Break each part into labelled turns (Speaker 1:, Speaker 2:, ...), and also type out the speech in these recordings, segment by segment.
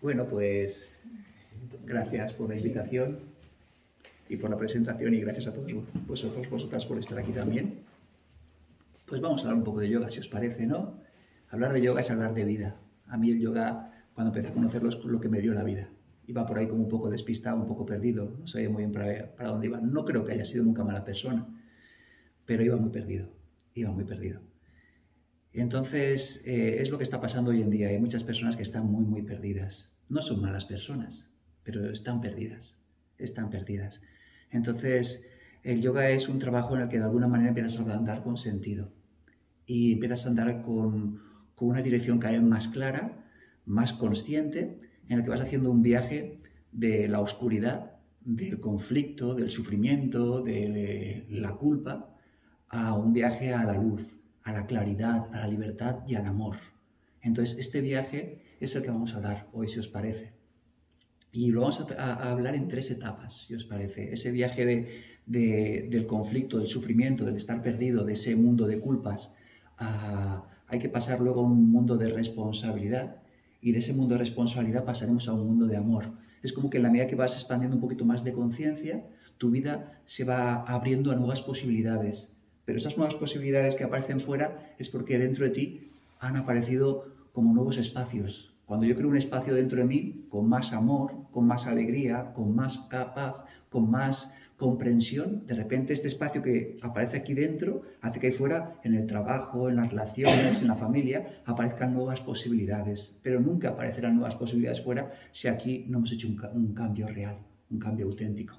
Speaker 1: Bueno, pues gracias por la invitación y por la presentación y gracias a todos vosotras por estar aquí también. Pues vamos a hablar un poco de yoga, si os parece, ¿no? Hablar de yoga es hablar de vida. A mí el yoga, cuando empecé a conocerlo, es lo que me dio la vida. Iba por ahí como un poco despistado, un poco perdido, no sabía muy bien para dónde iba. No creo que haya sido nunca mala persona, pero iba muy perdido, iba muy perdido. Entonces, es lo que está pasando hoy en día. Hay muchas personas que están muy perdidas. No son malas personas, pero están perdidas. Están perdidas. Entonces, el yoga es un trabajo en el que de alguna manera empiezas a andar con sentido. Y empiezas a andar con una dirección cada vez más clara, más consciente, en el que vas haciendo un viaje de la oscuridad, del conflicto, del sufrimiento, de la culpa, a un viaje a la luz, a la claridad, a la libertad y al amor. Entonces, este viaje es el que vamos a dar hoy, si os parece. Y lo vamos a hablar en 3 etapas, si os parece. Ese viaje del conflicto, del sufrimiento, del estar perdido, de ese mundo de culpas, hay que pasar luego a un mundo de responsabilidad. Y de ese mundo de responsabilidad pasaremos a un mundo de amor. Es como que en la medida que vas expandiendo un poquito más de conciencia, tu vida se va abriendo a nuevas posibilidades. Pero esas nuevas posibilidades que aparecen fuera es porque dentro de ti han aparecido como nuevos espacios. Cuando yo creo un espacio dentro de mí con más amor, con más alegría, con más paz, con más comprensión, de repente este espacio que aparece aquí dentro hace que ahí fuera, en el trabajo, en las relaciones, en la familia, aparezcan nuevas posibilidades. Pero nunca aparecerán nuevas posibilidades fuera si aquí no hemos hecho un cambio real, un cambio auténtico.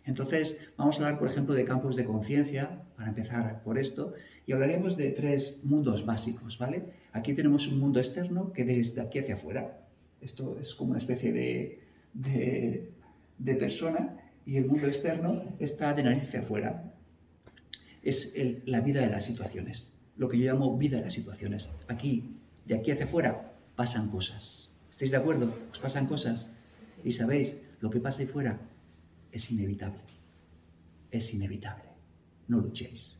Speaker 1: Entonces, vamos a hablar, por ejemplo, de campos de conciencia, para empezar por esto, y hablaremos de 3 mundos básicos, ¿vale? Aquí tenemos un mundo externo que desde aquí hacia afuera. Esto es como una especie de persona, y el mundo externo está de nariz hacia afuera. Es la vida de las situaciones, lo que yo llamo vida de las situaciones. Aquí, de aquí hacia afuera, pasan cosas. ¿Estáis de acuerdo? ¿Os pasan cosas? Y sabéis, lo que pasa ahí fuera es inevitable. Es inevitable. No luchéis.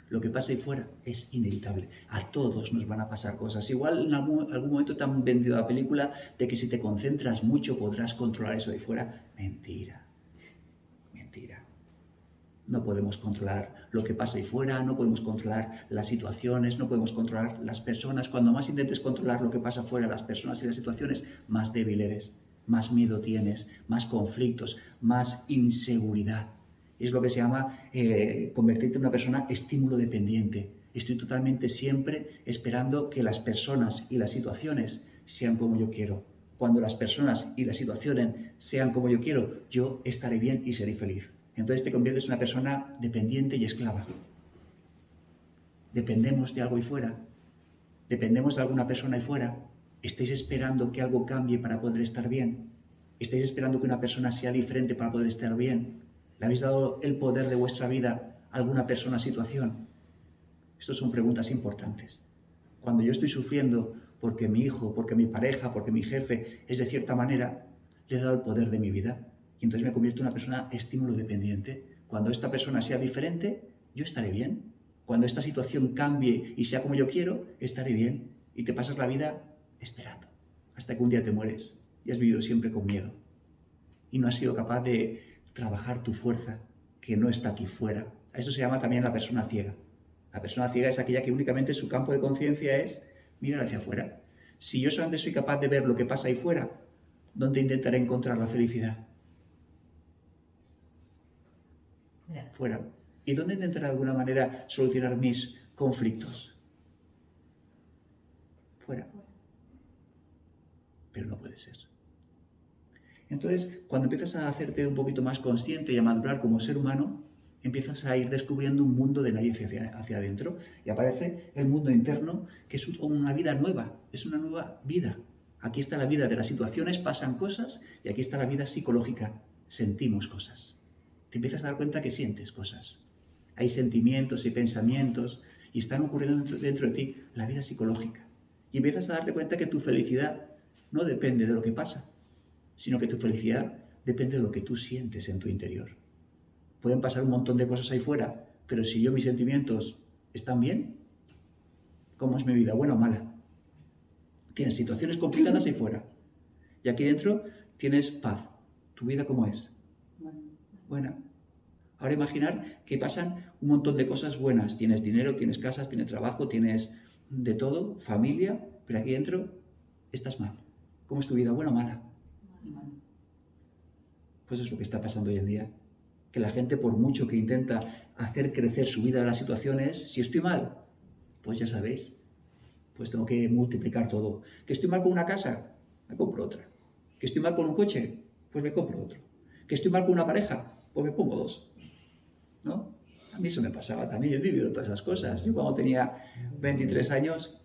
Speaker 1: Lo que pasa ahí fuera es inevitable. A todos nos van a pasar cosas. Igual en algún momento te han vendido la película de que si te concentras mucho podrás controlar eso de ahí fuera. Mentira. Mentira. No podemos controlar lo que pasa ahí fuera, no podemos controlar las situaciones, no podemos controlar las personas. Cuando más intentes controlar lo que pasa afuera, las personas y las situaciones, más débil eres, más miedo tienes, más conflictos, más inseguridad. Es lo que se llama convertirte en una persona estímulo dependiente. Estoy totalmente siempre esperando que las personas y las situaciones sean como yo quiero. Cuando las personas y las situaciones sean como yo quiero, yo estaré bien y seré feliz. Entonces te conviertes en una persona dependiente y esclava. Dependemos de algo ahí fuera. Dependemos de alguna persona ahí fuera. ¿Estáis esperando que algo cambie para poder estar bien? ¿Estáis esperando que una persona sea diferente para poder estar bien? ¿Le habéis dado el poder de vuestra vida a alguna persona o situación? Estas son preguntas importantes. Cuando yo estoy sufriendo porque mi hijo, porque mi pareja, porque mi jefe es de cierta manera, le he dado el poder de mi vida. Y entonces me convierto en una persona estímulo dependiente. Cuando esta persona sea diferente, yo estaré bien. Cuando esta situación cambie y sea como yo quiero, estaré bien. Y te pasas la vida esperando, hasta que un día te mueres y has vivido siempre con miedo. Y no has sido capaz de trabajar tu fuerza, que no está aquí fuera. A eso se llama también la persona ciega. La persona ciega es aquella que únicamente su campo de conciencia es mirar hacia afuera. Si yo solamente soy capaz de ver lo que pasa ahí fuera, ¿dónde intentaré encontrar la felicidad? Fuera. ¿Y dónde intentaré de alguna manera solucionar mis conflictos? Fuera. Pero no puede ser. Entonces, cuando empiezas a hacerte un poquito más consciente y a madurar como ser humano, empiezas a ir descubriendo un mundo de nariz hacia adentro y aparece el mundo interno, que es una vida nueva, es una nueva vida. Aquí está la vida de las situaciones, pasan cosas, y aquí está la vida psicológica, sentimos cosas. Te empiezas a dar cuenta que sientes cosas. Hay sentimientos y pensamientos y están ocurriendo dentro de ti la vida psicológica. Y empiezas a darte cuenta que tu felicidad no depende de lo que pasa, sino que tu felicidad depende de lo que tú sientes en tu interior. Pueden pasar un montón de cosas ahí fuera, pero si yo mis sentimientos están bien, ¿cómo es mi vida? ¿Buena o mala? Tienes situaciones complicadas ahí fuera. Y aquí dentro tienes paz. ¿Tu vida cómo es? Buena. Ahora imaginar que pasan un montón de cosas buenas. Tienes dinero, tienes casas, tienes trabajo, tienes de todo, familia, pero aquí dentro estás mal. ¿Cómo es tu vida? ¿Buena o mala? Pues es lo que está pasando hoy en día. Que la gente, por mucho que intenta hacer crecer su vida de las situaciones, si estoy mal, pues ya sabéis, pues tengo que multiplicar todo. ¿Que estoy mal con una casa? Me compro otra. ¿Que estoy mal con un coche? Pues me compro otro. ¿Que estoy mal con una pareja? Pues me pongo dos. ¿No? A mí eso me pasaba también, yo he vivido todas esas cosas. Yo cuando tenía 23 años,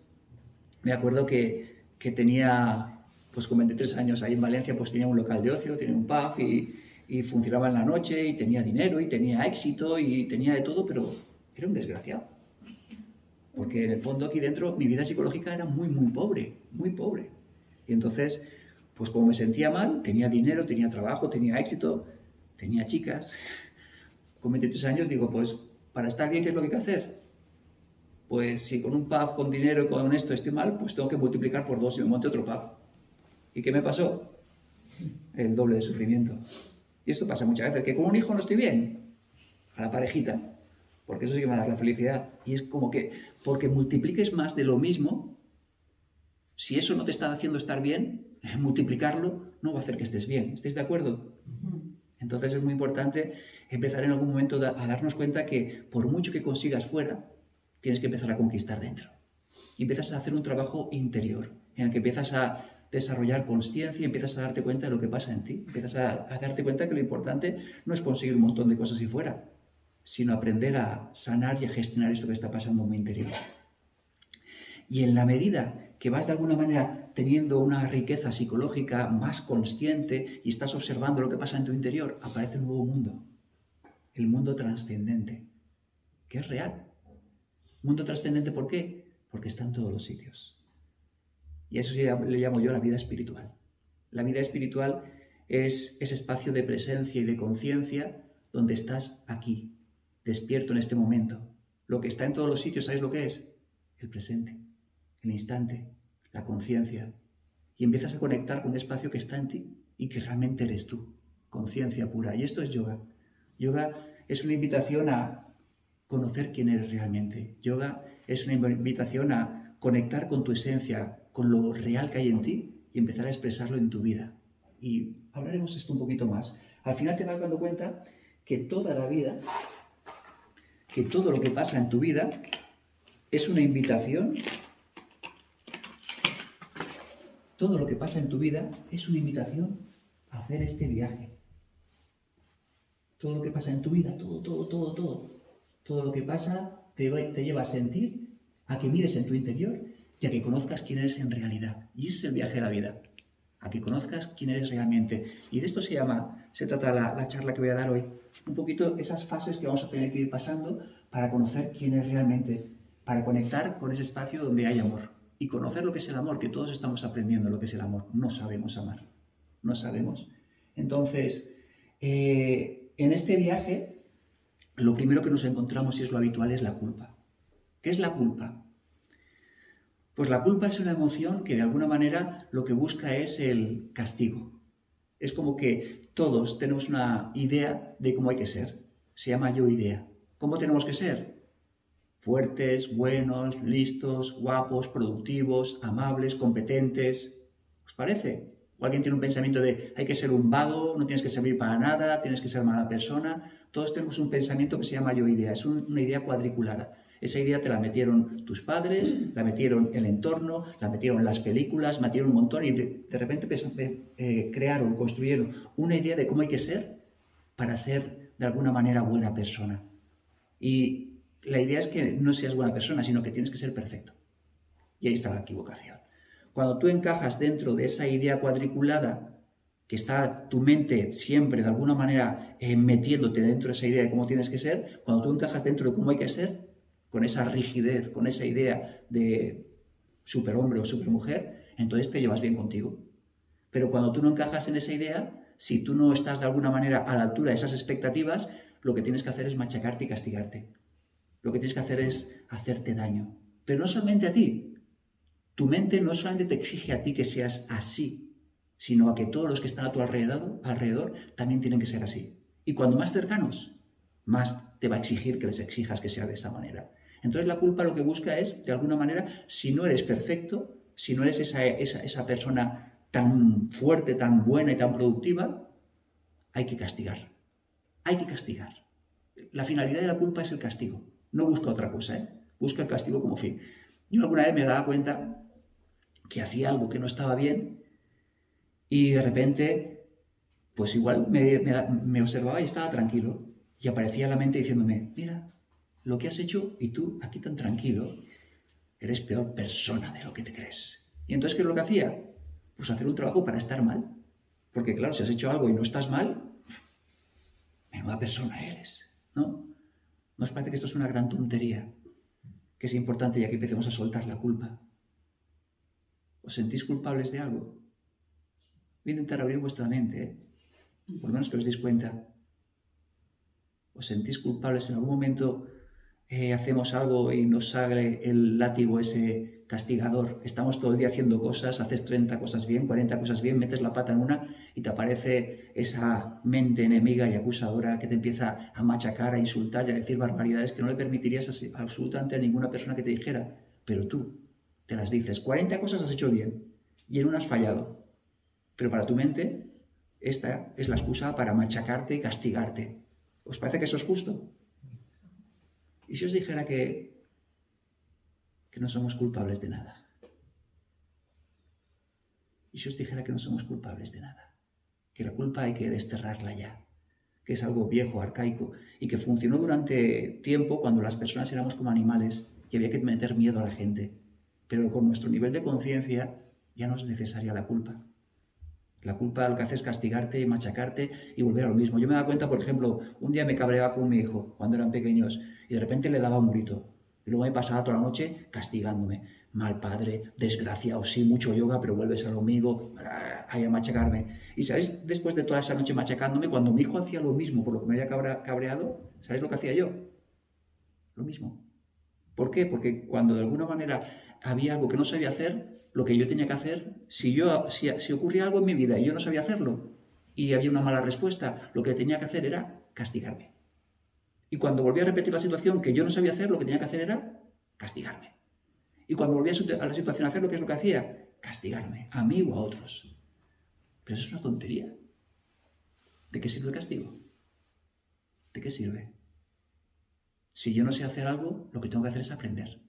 Speaker 1: me acuerdo que tenía, pues con 23 años ahí en Valencia, pues tenía un local de ocio, tenía un pub y funcionaba en la noche y tenía dinero y tenía éxito y tenía de todo, pero era un desgraciado. Porque en el fondo aquí dentro mi vida psicológica era muy, muy pobre, muy pobre. Y entonces, pues como me sentía mal, tenía dinero, tenía trabajo, tenía éxito, tenía chicas. Con 23 años digo, pues para estar bien, ¿qué es lo que hay que hacer? Pues si con un pub, con dinero, con esto estoy mal, pues tengo que multiplicar por 2 y me monte otro pub. ¿Y qué me pasó? El doble de sufrimiento. Y esto pasa muchas veces, que con un hijo no estoy bien, a la parejita, porque eso sí que me va a dar la felicidad. Y es como que, porque multipliques más de lo mismo, si eso no te está haciendo estar bien, multiplicarlo no va a hacer que estés bien. ¿Estáis de acuerdo? Entonces es muy importante empezar en algún momento a darnos cuenta que por mucho que consigas fuera, tienes que empezar a conquistar dentro. Y empiezas a hacer un trabajo interior, en el que empiezas a desarrollar consciencia y empiezas a darte cuenta de lo que pasa en ti. Empiezas a darte cuenta que lo importante no es conseguir un montón de cosas ahí fuera, sino aprender a sanar y a gestionar esto que está pasando en mi interior. Y en la medida que vas de alguna manera teniendo una riqueza psicológica más consciente y estás observando lo que pasa en tu interior, aparece un nuevo mundo. El mundo trascendente, que es real. Mundo trascendente, ¿por qué? Porque está en todos los sitios. Y a eso le llamo yo la vida espiritual. La vida espiritual es ese espacio de presencia y de conciencia donde estás aquí, despierto en este momento. Lo que está en todos los sitios, ¿sabes lo que es? El presente, el instante, la conciencia. Y empiezas a conectar con un espacio que está en ti y que realmente eres tú, conciencia pura. Y esto es yoga. Yoga es una invitación a conocer quién eres realmente. Yoga es una invitación a conectar con tu esencia, con lo real que hay en ti y empezar a expresarlo en tu vida. Y hablaremos esto un poquito más. Al final te vas dando cuenta que toda la vida, que todo lo que pasa en tu vida es una invitación. Todo lo que pasa en tu vida es una invitación a hacer este viaje. Todo lo que pasa en tu vida, todo lo que pasa te lleva a sentir, a que mires en tu interior y a que conozcas quién eres en realidad. Y ese es el viaje de la vida, a que conozcas quién eres realmente. Y de esto se trata la charla que voy a dar hoy. Un poquito esas fases que vamos a tener que ir pasando para conocer quién es realmente, para conectar con ese espacio donde hay amor. Y conocer lo que es el amor, que todos estamos aprendiendo lo que es el amor. No sabemos amar, no sabemos. Entonces, en este viaje, lo primero que nos encontramos, y es lo habitual, es la culpa. ¿Qué es la culpa? Pues la culpa es una emoción que de alguna manera lo que busca es el castigo. Es como que todos tenemos una idea de cómo hay que ser. Se llama yo-idea. ¿Cómo tenemos que ser? Fuertes, buenos, listos, guapos, productivos, amables, competentes. ¿Os parece? O alguien tiene un pensamiento de hay que ser un vago, no tienes que servir para nada, tienes que ser mala persona. Todos tenemos un pensamiento que se llama yo-idea. Es una idea cuadriculada. Esa idea te la metieron tus padres, la metieron el entorno, la metieron las películas, metieron un montón y de repente crearon, construyeron una idea de cómo hay que ser para ser de alguna manera buena persona. Y la idea es que no seas buena persona, sino que tienes que ser perfecto. Y ahí está la equivocación. Cuando tú encajas dentro de esa idea cuadriculada, que está tu mente siempre de alguna manera metiéndote dentro de esa idea de cómo tienes que ser, cuando tú encajas dentro de cómo hay que ser, con esa rigidez, con esa idea de superhombre o supermujer, entonces te llevas bien contigo. Pero cuando tú no encajas en esa idea, si tú no estás de alguna manera a la altura de esas expectativas, lo que tienes que hacer es machacarte y castigarte. Lo que tienes que hacer es hacerte daño. Pero no solamente a ti. Tu mente no solamente te exige a ti que seas así, sino a que todos los que están a tu alrededor también tienen que ser así. Y cuando más cercanos, más te va a exigir que les exijas que sea de esa manera. Entonces la culpa lo que busca es, de alguna manera, si no eres perfecto, si no eres esa persona tan fuerte, tan buena y tan productiva, hay que castigar. Hay que castigar. La finalidad de la culpa es el castigo. No busca otra cosa, ¿eh? Busca el castigo como fin. Yo alguna vez me daba cuenta que hacía algo que no estaba bien y de repente, pues igual me observaba y estaba tranquilo. Y aparecía la mente diciéndome, mira, lo que has hecho y tú aquí tan tranquilo, eres peor persona de lo que te crees. Y entonces, ¿qué es lo que hacía? Pues hacer un trabajo para estar mal. Porque claro, si has hecho algo y no estás mal, menuda persona eres, ¿no? ¿No os parece que esto es una gran tontería? Que es importante ya que empecemos a soltar la culpa. ¿Os sentís culpables de algo? Voy a intentar abrir vuestra mente, ¿eh? Por lo menos que os deis cuenta. ¿Os sentís culpables en algún momento? Hacemos algo y nos sale el látigo ese castigador. Estamos todo el día haciendo cosas, haces 30 cosas bien, 40 cosas bien, metes la pata en una y te aparece esa mente enemiga y acusadora que te empieza a machacar, a insultar y a decir barbaridades que no le permitirías absolutamente a ninguna persona que te dijera. Pero tú te las dices. 40 cosas has hecho bien y en una has fallado. Pero para tu mente esta es la excusa para machacarte y castigarte. ¿Os parece que eso es justo? ¿Y si os dijera que no somos culpables de nada? ¿Y si os dijera que no somos culpables de nada? Que la culpa hay que desterrarla ya, que es algo viejo, arcaico, y que funcionó durante tiempo cuando las personas éramos como animales y había que meter miedo a la gente. Pero con nuestro nivel de conciencia ya no es necesaria la culpa. La culpa lo que hace es castigarte y machacarte y volver a lo mismo. Yo me daba cuenta, por ejemplo, un día me cabreaba con mi hijo cuando eran pequeños y de repente le daba un grito. Y luego me pasaba toda la noche castigándome. Mal padre, desgraciado, sí, mucho yoga, pero vuelves a lo mismo, a machacarme. Y ¿sabéis? Después de toda esa noche machacándome, cuando mi hijo hacía lo mismo por lo que me había cabreado, ¿sabéis lo que hacía yo? Lo mismo. ¿Por qué? Porque cuando de alguna manera había algo que no sabía hacer, lo que yo tenía que hacer, si ocurría algo en mi vida y yo no sabía hacerlo y había una mala respuesta, lo que tenía que hacer era castigarme. Y cuando volví a repetir la situación que yo no sabía hacer, lo que tenía que hacer era castigarme. Y cuando volví a la situación a hacer, ¿qué es lo que hacía? Castigarme, a mí o a otros. Pero eso es una tontería. ¿De qué sirve el castigo? ¿De qué sirve? Si yo no sé hacer algo, lo que tengo que hacer es aprender.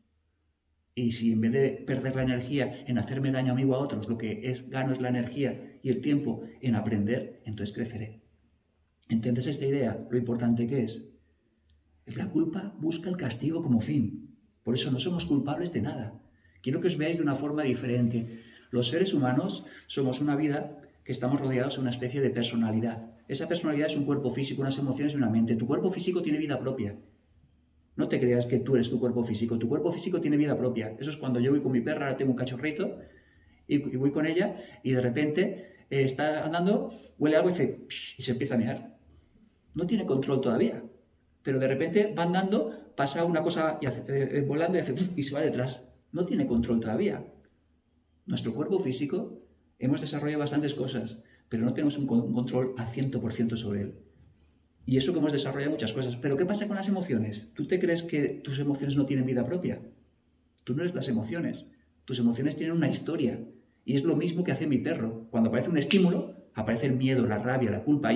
Speaker 1: Y si en vez de perder la energía en hacerme daño a mí o a otros, lo que gano es la energía y el tiempo en aprender, entonces creceré. ¿Entiendes esta idea? Lo importante que es. La culpa busca el castigo como fin. Por eso no somos culpables de nada. Quiero que os veáis de una forma diferente. Los seres humanos somos una vida que estamos rodeados de una especie de personalidad. Esa personalidad es un cuerpo físico, unas emociones y una mente. Tu cuerpo físico tiene vida propia. No te creas que tú eres tu cuerpo físico. Tu cuerpo físico tiene vida propia. Eso es cuando yo voy con mi perra, ahora tengo un cachorrito, y voy con ella, y de repente está andando, huele algo y se empieza a mear. No tiene control todavía. Pero de repente va andando, pasa una cosa y volando y se va detrás. No tiene control todavía. Nuestro cuerpo físico hemos desarrollado bastantes cosas, pero no tenemos un control al 100% sobre él. Y eso que hemos desarrollado muchas cosas. Pero ¿qué pasa con las emociones? ¿Tú te crees que tus emociones no tienen vida propia? Tú no eres las emociones. Tus emociones tienen una historia. Y es lo mismo que hace mi perro. Cuando aparece un estímulo, aparece el miedo, la rabia, la culpa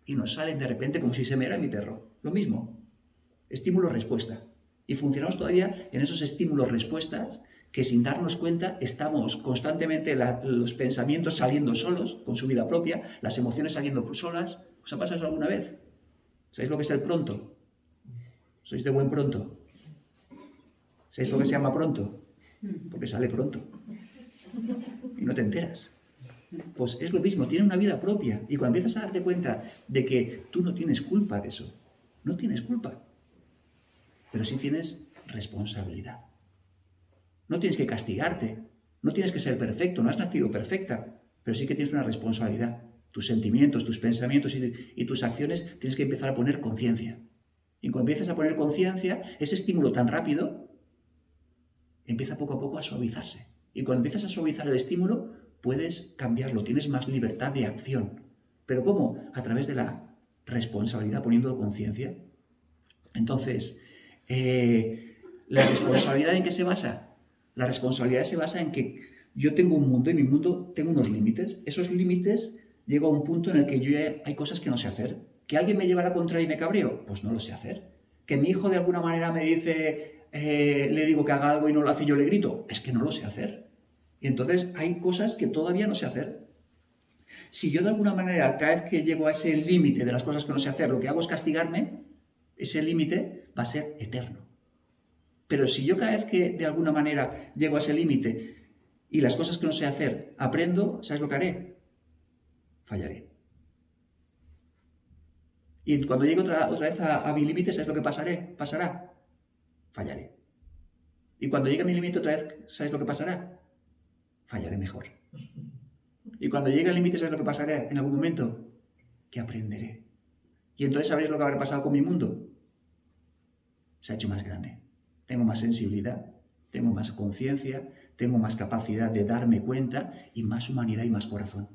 Speaker 1: y nos salen de repente como si se me era mi perro. Lo mismo. Estímulo-respuesta. Y funcionamos todavía en esos estímulos-respuestas que sin darnos cuenta estamos constantemente los pensamientos saliendo solos, con su vida propia, las emociones saliendo solas. ¿Os ha pasado eso alguna vez? ¿Sabéis lo que es el pronto? ¿Sois de buen pronto? ¿Sabéis lo que se llama pronto? Porque sale pronto. Y no te enteras. Pues es lo mismo, tiene una vida propia. Y cuando empiezas a darte cuenta de que tú no tienes culpa de eso, no tienes culpa, pero sí tienes responsabilidad. No tienes que castigarte, no tienes que ser perfecto, no has nacido perfecta, pero sí que tienes una responsabilidad. Tus sentimientos, tus pensamientos y tus acciones tienes que empezar a poner conciencia. Y cuando empiezas a poner conciencia, ese estímulo tan rápido empieza poco a poco a suavizarse. Y cuando empiezas a suavizar el estímulo, puedes cambiarlo, tienes más libertad de acción. ¿Pero cómo? A través de la responsabilidad, poniendo conciencia. Entonces, ¿la responsabilidad en qué se basa? La responsabilidad se basa en que yo tengo un mundo y mi mundo tengo unos límites. Esos límites llega a un punto en el que hay cosas que no sé hacer. ¿Que alguien me lleva a la contraria y me cabreo? Pues no lo sé hacer. ¿Que mi hijo de alguna manera me dice, le digo que haga algo y no lo hace y yo le grito? Es que no lo sé hacer. Y entonces hay cosas que todavía no sé hacer. Si yo de alguna manera, cada vez que llego a ese límite de las cosas que no sé hacer, lo que hago es castigarme, ese límite va a ser eterno. Pero si yo cada vez que de alguna manera llego a ese límite y las cosas que no sé hacer aprendo, ¿sabes lo que haré? Fallaré. Y cuando llegue otra vez a mi límite, ¿sabes lo que pasará? Fallaré. Y cuando llegue a mi límite otra vez, ¿sabes lo que pasará? Fallaré mejor. Y cuando llegue al límite, ¿sabes lo que pasará en algún momento? Que aprenderé. Y entonces, ¿sabréis lo que habrá pasado con mi mundo? Se ha hecho más grande. Tengo más sensibilidad, tengo más conciencia, tengo más capacidad de darme cuenta y más humanidad y más corazón.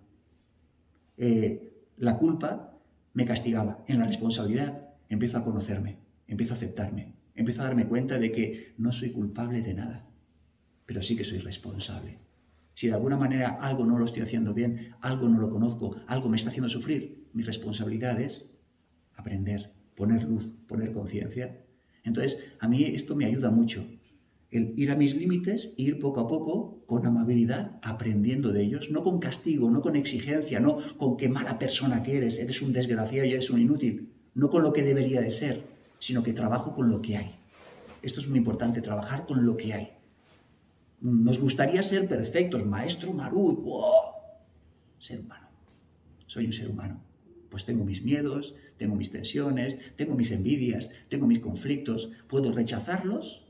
Speaker 1: La culpa me castigaba. En la responsabilidad empiezo a conocerme, empiezo a aceptarme, empiezo a darme cuenta de que no soy culpable de nada, pero sí que soy responsable. Si de alguna manera algo no lo estoy haciendo bien, algo no lo conozco, algo me está haciendo sufrir, mi responsabilidad es aprender, poner luz, poner conciencia. Entonces, a mí esto me ayuda mucho. El ir a mis límites, ir poco a poco, con amabilidad, aprendiendo de ellos, no con castigo, no con exigencia, no con qué mala persona que eres un desgraciado y eres un inútil, no con lo que debería de ser, sino que trabajo con lo que hay. Esto es muy importante, trabajar con lo que hay. Nos gustaría ser perfectos, maestro Marut, ¡wow! Ser humano. Soy un ser humano. Pues tengo mis miedos, tengo mis tensiones, tengo mis envidias, tengo mis conflictos. Puedo rechazarlos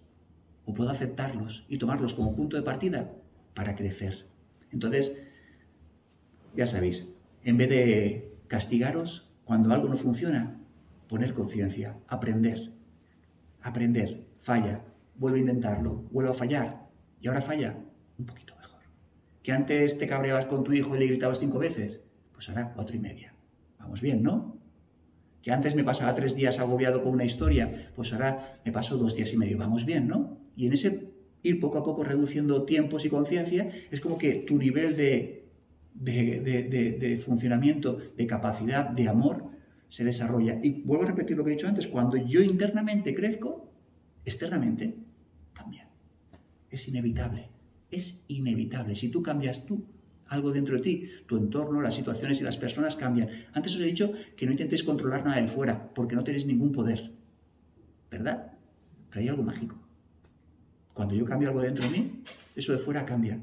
Speaker 1: o puedo aceptarlos y tomarlos como punto de partida para crecer. Entonces, ya sabéis, en vez de castigaros cuando algo no funciona, poner conciencia, aprender, falla, vuelve a intentarlo, vuelve a fallar y ahora falla un poquito mejor. Que antes te cabreabas con tu hijo y le gritabas 5 veces, pues ahora 4 y media. Vamos bien, ¿no? Que antes me pasaba 3 días agobiado con una historia, pues ahora me paso 2 días y medio. Vamos bien, ¿no? Y en ese ir poco a poco reduciendo tiempos y conciencia, es como que tu nivel de funcionamiento, de capacidad, de amor, se desarrolla. Y vuelvo a repetir lo que he dicho antes, cuando yo internamente crezco, externamente cambia. Es inevitable. Es inevitable. Si tú cambias algo dentro de ti, tu entorno, las situaciones y las personas cambian. Antes os he dicho que no intentéis controlar nada de fuera, porque no tenéis ningún poder. ¿Verdad? Pero hay algo mágico. Cuando yo cambio algo dentro de mí, eso de fuera cambia.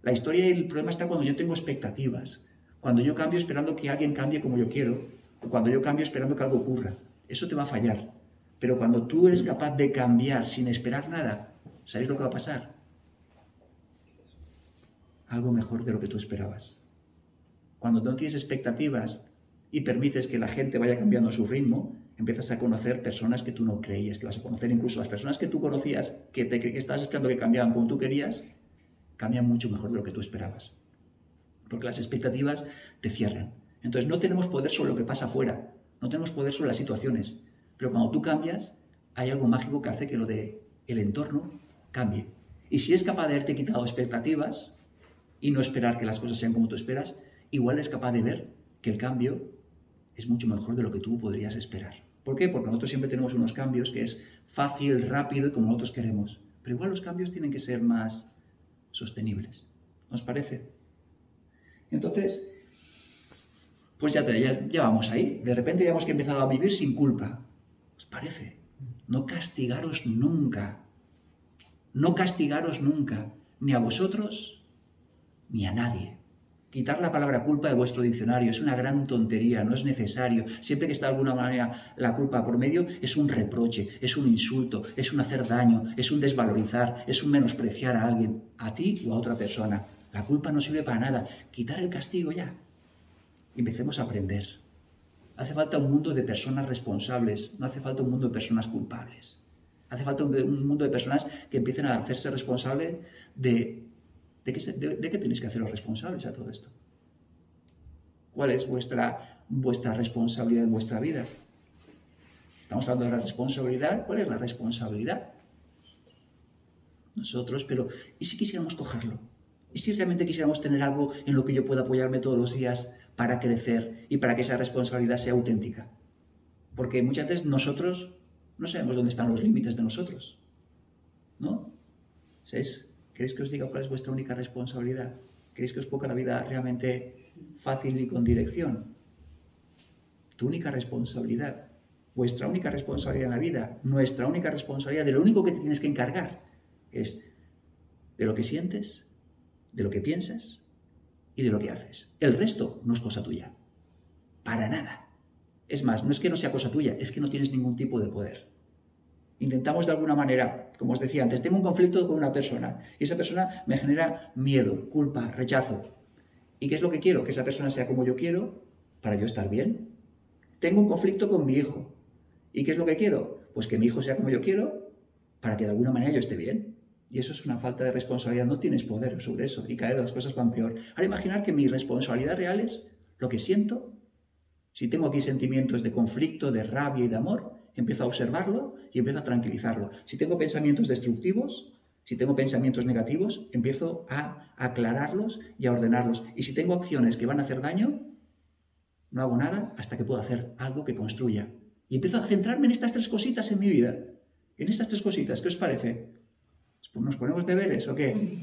Speaker 1: La historia y el problema está cuando yo tengo expectativas. Cuando yo cambio esperando que alguien cambie como yo quiero, o cuando yo cambio esperando que algo ocurra. Eso te va a fallar. Pero cuando tú eres capaz de cambiar sin esperar nada, ¿sabéis lo que va a pasar? Algo mejor de lo que tú esperabas. Cuando no tienes expectativas y permites que la gente vaya cambiando a su ritmo, empiezas a conocer personas que tú no creías que vas a conocer. Incluso las personas que tú conocías, que estabas esperando que cambiaban como tú querías, cambian mucho mejor de lo que tú esperabas. Porque las expectativas te cierran. Entonces no tenemos poder sobre lo que pasa afuera, no tenemos poder sobre las situaciones. Pero cuando tú cambias, hay algo mágico que hace que lo del entorno cambie. Y si eres capaz de haberte quitado expectativas y no esperar que las cosas sean como tú esperas, igual eres capaz de ver que el cambio es mucho mejor de lo que tú podrías esperar. ¿Por qué? Porque nosotros siempre tenemos unos cambios que es fácil, rápido y como nosotros queremos. Pero igual los cambios tienen que ser más sostenibles. ¿Nos parece? Entonces, pues ya vamos ahí. De repente ya hemos empezado a vivir sin culpa. ¿Os parece? No castigaros nunca. No castigaros nunca. Ni a vosotros, ni a nadie. Quitar la palabra culpa de vuestro diccionario es una gran tontería, no es necesario. Siempre que está de alguna manera la culpa por medio, es un reproche, es un insulto, es un hacer daño, es un desvalorizar, es un menospreciar a alguien, a ti o a otra persona. La culpa no sirve para nada. Quitar el castigo ya. Y empecemos a aprender. Hace falta un mundo de personas responsables, no hace falta un mundo de personas culpables. Hace falta un mundo de personas que empiecen a hacerse responsables de ¿De qué tenéis que haceros responsables a todo esto? ¿Cuál es vuestra responsabilidad en vuestra vida? Estamos hablando de la responsabilidad. ¿Cuál es la responsabilidad? Nosotros, pero ¿y si quisiéramos cogerlo? ¿Y si realmente quisiéramos tener algo en lo que yo pueda apoyarme todos los días para crecer y para que esa responsabilidad sea auténtica? Porque muchas veces nosotros no sabemos dónde están los límites de nosotros, ¿no? ¿Queréis que os diga cuál es vuestra única responsabilidad? ¿Queréis que os ponga la vida realmente fácil y con dirección? Tu única responsabilidad, vuestra única responsabilidad en la vida, nuestra única responsabilidad, de lo único que te tienes que encargar es de lo que sientes, de lo que piensas y de lo que haces. El resto no es cosa tuya. Para nada. Es más, no es que no sea cosa tuya, es que no tienes ningún tipo de poder. Intentamos de alguna manera, como os decía antes, tengo un conflicto con una persona y esa persona me genera miedo, culpa, rechazo. ¿Y qué es lo que quiero? Que esa persona sea como yo quiero para yo estar bien. Tengo un conflicto con mi hijo. ¿Y qué es lo que quiero? Pues que mi hijo sea como yo quiero para que de alguna manera yo esté bien. Y eso es una falta de responsabilidad. No tienes poder sobre eso y cada vez las cosas van peor. Ahora imaginar que mi responsabilidad real es lo que siento. Si tengo aquí sentimientos de conflicto, de rabia y de amor, empiezo a observarlo y empiezo a tranquilizarlo. Si tengo pensamientos destructivos, si tengo pensamientos negativos, empiezo a aclararlos y a ordenarlos. Y si tengo acciones que van a hacer daño, no hago nada hasta que puedo hacer algo que construya. Y empiezo a centrarme en estas tres cositas en mi vida. En estas tres cositas, ¿qué os parece? ¿Nos ponemos deberes o qué?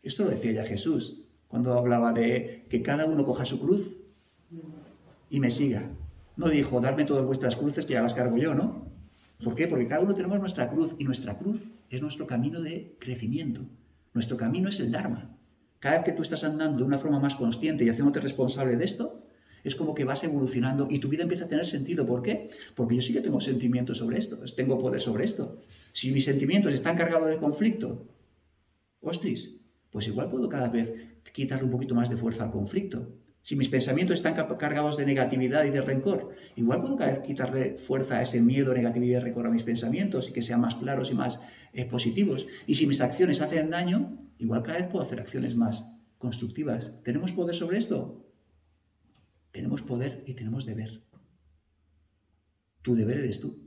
Speaker 1: Esto lo decía ya Jesús, cuando hablaba de que cada uno coja su cruz y me siga. No dijo, darme todas vuestras cruces que ya las cargo yo, ¿no? ¿Por qué? Porque cada uno tenemos nuestra cruz y nuestra cruz es nuestro camino de crecimiento. Nuestro camino es el Dharma. Cada vez que tú estás andando de una forma más consciente y haciéndote responsable de esto, es como que vas evolucionando y tu vida empieza a tener sentido. ¿Por qué? Porque yo sí que tengo sentimientos sobre esto, tengo poder sobre esto. Si mis sentimientos están cargados de conflicto, ostras, pues igual puedo cada vez quitarle un poquito más de fuerza al conflicto. Si mis pensamientos están cargados de negatividad y de rencor, igual puedo cada vez quitarle fuerza a ese miedo, negatividad y rencor a mis pensamientos y que sean más claros y más positivos. Y si mis acciones hacen daño, igual cada vez puedo hacer acciones más constructivas. ¿Tenemos poder sobre esto? Tenemos poder y tenemos deber. Tu deber eres tú.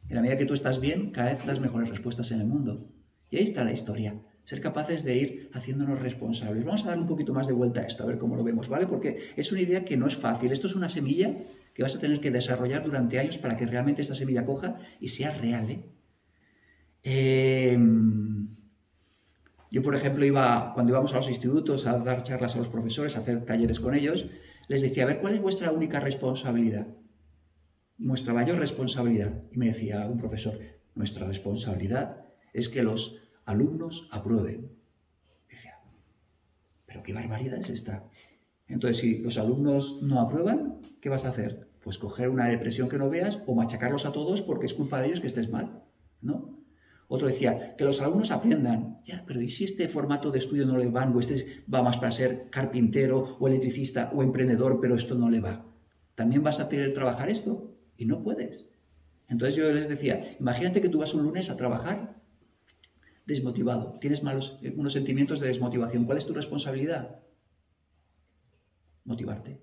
Speaker 1: En la medida que tú estás bien, cada vez das mejores respuestas en el mundo. Y ahí está la historia. Ser capaces de ir haciéndonos responsables. Vamos a dar un poquito más de vuelta a esto, a ver cómo lo vemos, ¿vale? Porque es una idea que no es fácil. Esto es una semilla que vas a tener que desarrollar durante años para que realmente esta semilla coja y sea real, Yo, por ejemplo, cuando íbamos a los institutos a dar charlas a los profesores, a hacer talleres con ellos, les decía, a ver, ¿cuál es vuestra única responsabilidad? Nuestra mayor responsabilidad. Y me decía un profesor, nuestra responsabilidad es que los alumnos aprueben. Y decía, pero qué barbaridad es esta. Entonces, si los alumnos no aprueban, ¿qué vas a hacer? Pues coger una depresión que no veas o machacarlos a todos porque es culpa de ellos que estés mal, ¿no? Otro decía, que los alumnos aprendan. Ya, pero ¿y si este formato de estudio no le va? O este va más para ser carpintero o electricista o emprendedor, pero esto no le va. ¿También vas a querer trabajar esto? Y no puedes. Entonces yo les decía, imagínate que tú vas un lunes a trabajar desmotivado, tienes unos sentimientos de desmotivación. ¿Cuál es tu responsabilidad? Motivarte.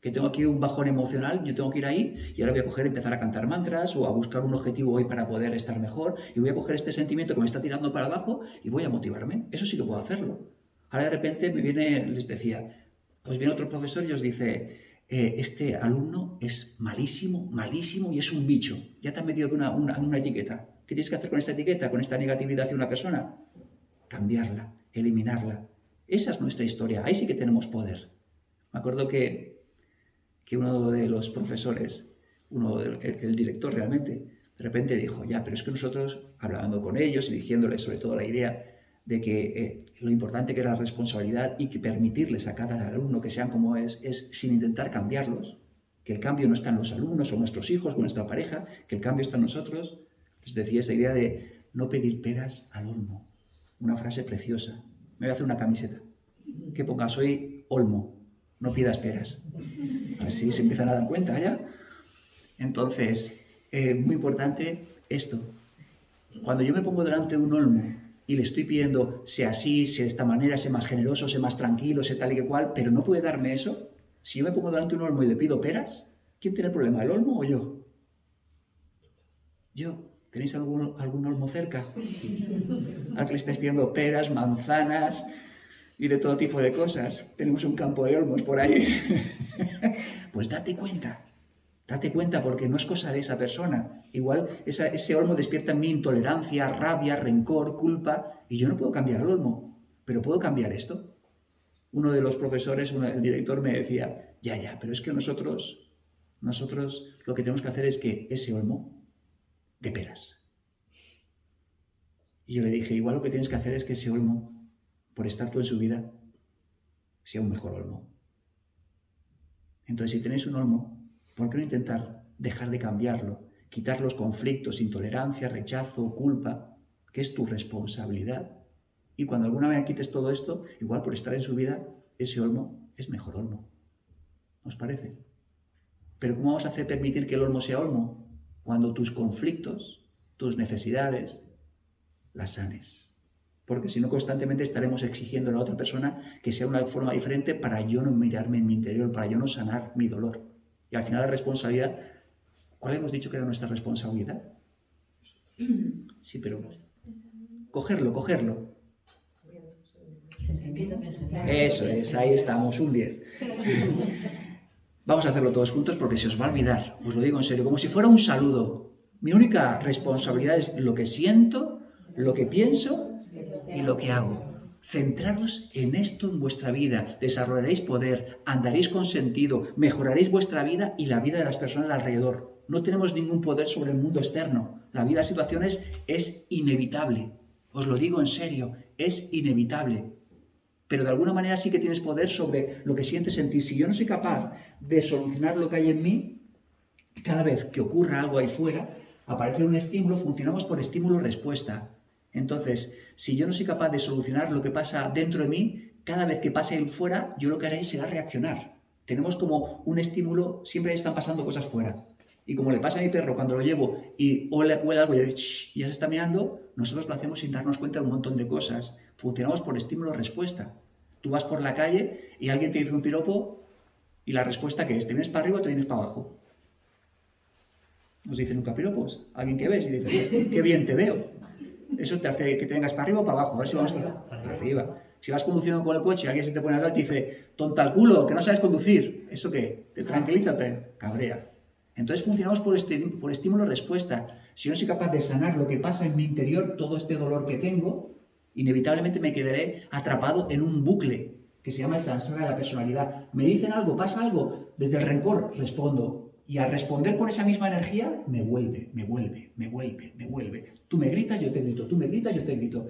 Speaker 1: Que tengo aquí un bajón emocional, yo tengo que ir ahí y ahora voy a empezar a cantar mantras o a buscar un objetivo hoy para poder estar mejor y voy a coger este sentimiento que me está tirando para abajo y voy a motivarme. Eso sí que puedo hacerlo. Ahora de repente les decía, pues viene otro profesor y os dice, este alumno es malísimo, malísimo y es un bicho. Ya te han metido una etiqueta. ¿Qué tienes que hacer con esta etiqueta, con esta negatividad hacia una persona? Cambiarla, eliminarla. Esa es nuestra historia. Ahí sí que tenemos poder. Me acuerdo que uno de los profesores, el director realmente, de repente dijo, ya, pero es que nosotros, hablando con ellos y diciéndoles sobre todo la idea de que lo importante que era la responsabilidad y que permitirles a cada alumno que sean como es sin intentar cambiarlos, que el cambio no está en los alumnos o nuestros hijos o nuestra pareja, que el cambio está en nosotros. Les decía esa idea de no pedir peras al olmo. Una frase preciosa. Me voy a hacer una camiseta que ponga soy olmo, no pidas peras. Así se empiezan a dar cuenta ya. Entonces, muy importante esto. Cuando yo me pongo delante de un olmo y le estoy pidiendo, sea así, sea de esta manera, sea más generoso, sea más tranquilo, sea tal y que cual, pero no puede darme eso. Si yo me pongo delante de un olmo y le pido peras, ¿quién tiene el problema, el olmo o yo? Yo. ¿Tenéis algún olmo cerca? Al que le estáis pidiendo peras, manzanas y de todo tipo de cosas. Tenemos un campo de olmos por ahí. Pues date cuenta porque no es cosa de esa persona. Igual ese olmo despierta en mí intolerancia, rabia, rencor, culpa, y yo no puedo cambiar el olmo, pero puedo cambiar esto. Uno de los profesores, el director me decía, ya, pero es que nosotros lo que tenemos que hacer es que ese olmo de peras. Y yo le dije, igual lo que tienes que hacer es que ese olmo, por estar tú en su vida, sea un mejor olmo. Entonces, si tenéis un olmo, ¿por qué no intentar dejar de cambiarlo? Quitar los conflictos, intolerancia, rechazo, culpa, que es tu responsabilidad. Y cuando alguna vez quites todo esto, igual por estar en su vida, ese olmo es mejor olmo. ¿Os parece? Pero ¿cómo vamos a hacer permitir que el olmo sea olmo? Cuando tus conflictos, tus necesidades, las sanes. Porque si no, constantemente estaremos exigiendo a la otra persona que sea una forma diferente para yo no mirarme en mi interior, para yo no sanar mi dolor. Y al final la responsabilidad, ¿cuál hemos dicho que era nuestra responsabilidad? Sí, pero cogerlo. Eso es, ahí estamos, un 10. Vamos a hacerlo todos juntos porque se os va a olvidar, os lo digo en serio, como si fuera un saludo. Mi única responsabilidad es lo que siento, lo que pienso y lo que hago. Centraros en esto en vuestra vida, desarrollaréis poder, andaréis con sentido, mejoraréis vuestra vida y la vida de las personas alrededor. No tenemos ningún poder sobre el mundo externo. La vida de situaciones es inevitable. Os lo digo en serio, es inevitable. Pero de alguna manera sí que tienes poder sobre lo que sientes en ti. Si yo no soy capaz de solucionar lo que hay en mí, cada vez que ocurra algo ahí fuera, aparece un estímulo, funcionamos por estímulo-respuesta. Entonces, si yo no soy capaz de solucionar lo que pasa dentro de mí, cada vez que pase fuera, yo lo que haré será reaccionar. Tenemos como un estímulo, siempre están pasando cosas fuera. Y como le pasa a mi perro cuando lo llevo y huele algo y ya se está meando, nosotros lo hacemos sin darnos cuenta de un montón de cosas. Funcionamos por estímulo-respuesta. Tú vas por la calle y alguien te dice un piropo y la respuesta que es, ¿te vienes para arriba o te vienes para abajo? Nos dicen nunca piropos. Alguien que ves y dice, qué bien te veo. Eso te hace que te vengas para arriba o para abajo. A ver si vamos para arriba. Si vas conduciendo con el coche, alguien se te pone al lado y te dice, tonta al culo, que no sabes conducir. ¿Eso qué? ¿Te tranquiliza o te cabrea? Entonces funcionamos por estímulo-respuesta. Si yo no soy capaz de sanar lo que pasa en mi interior, todo este dolor que tengo, inevitablemente me quedaré atrapado en un bucle que se llama el samsara de la personalidad. Me dicen algo, pasa algo, desde el rencor respondo. Y al responder con esa misma energía, me vuelve. Tú me gritas, yo te grito. Tú me gritas, yo te grito.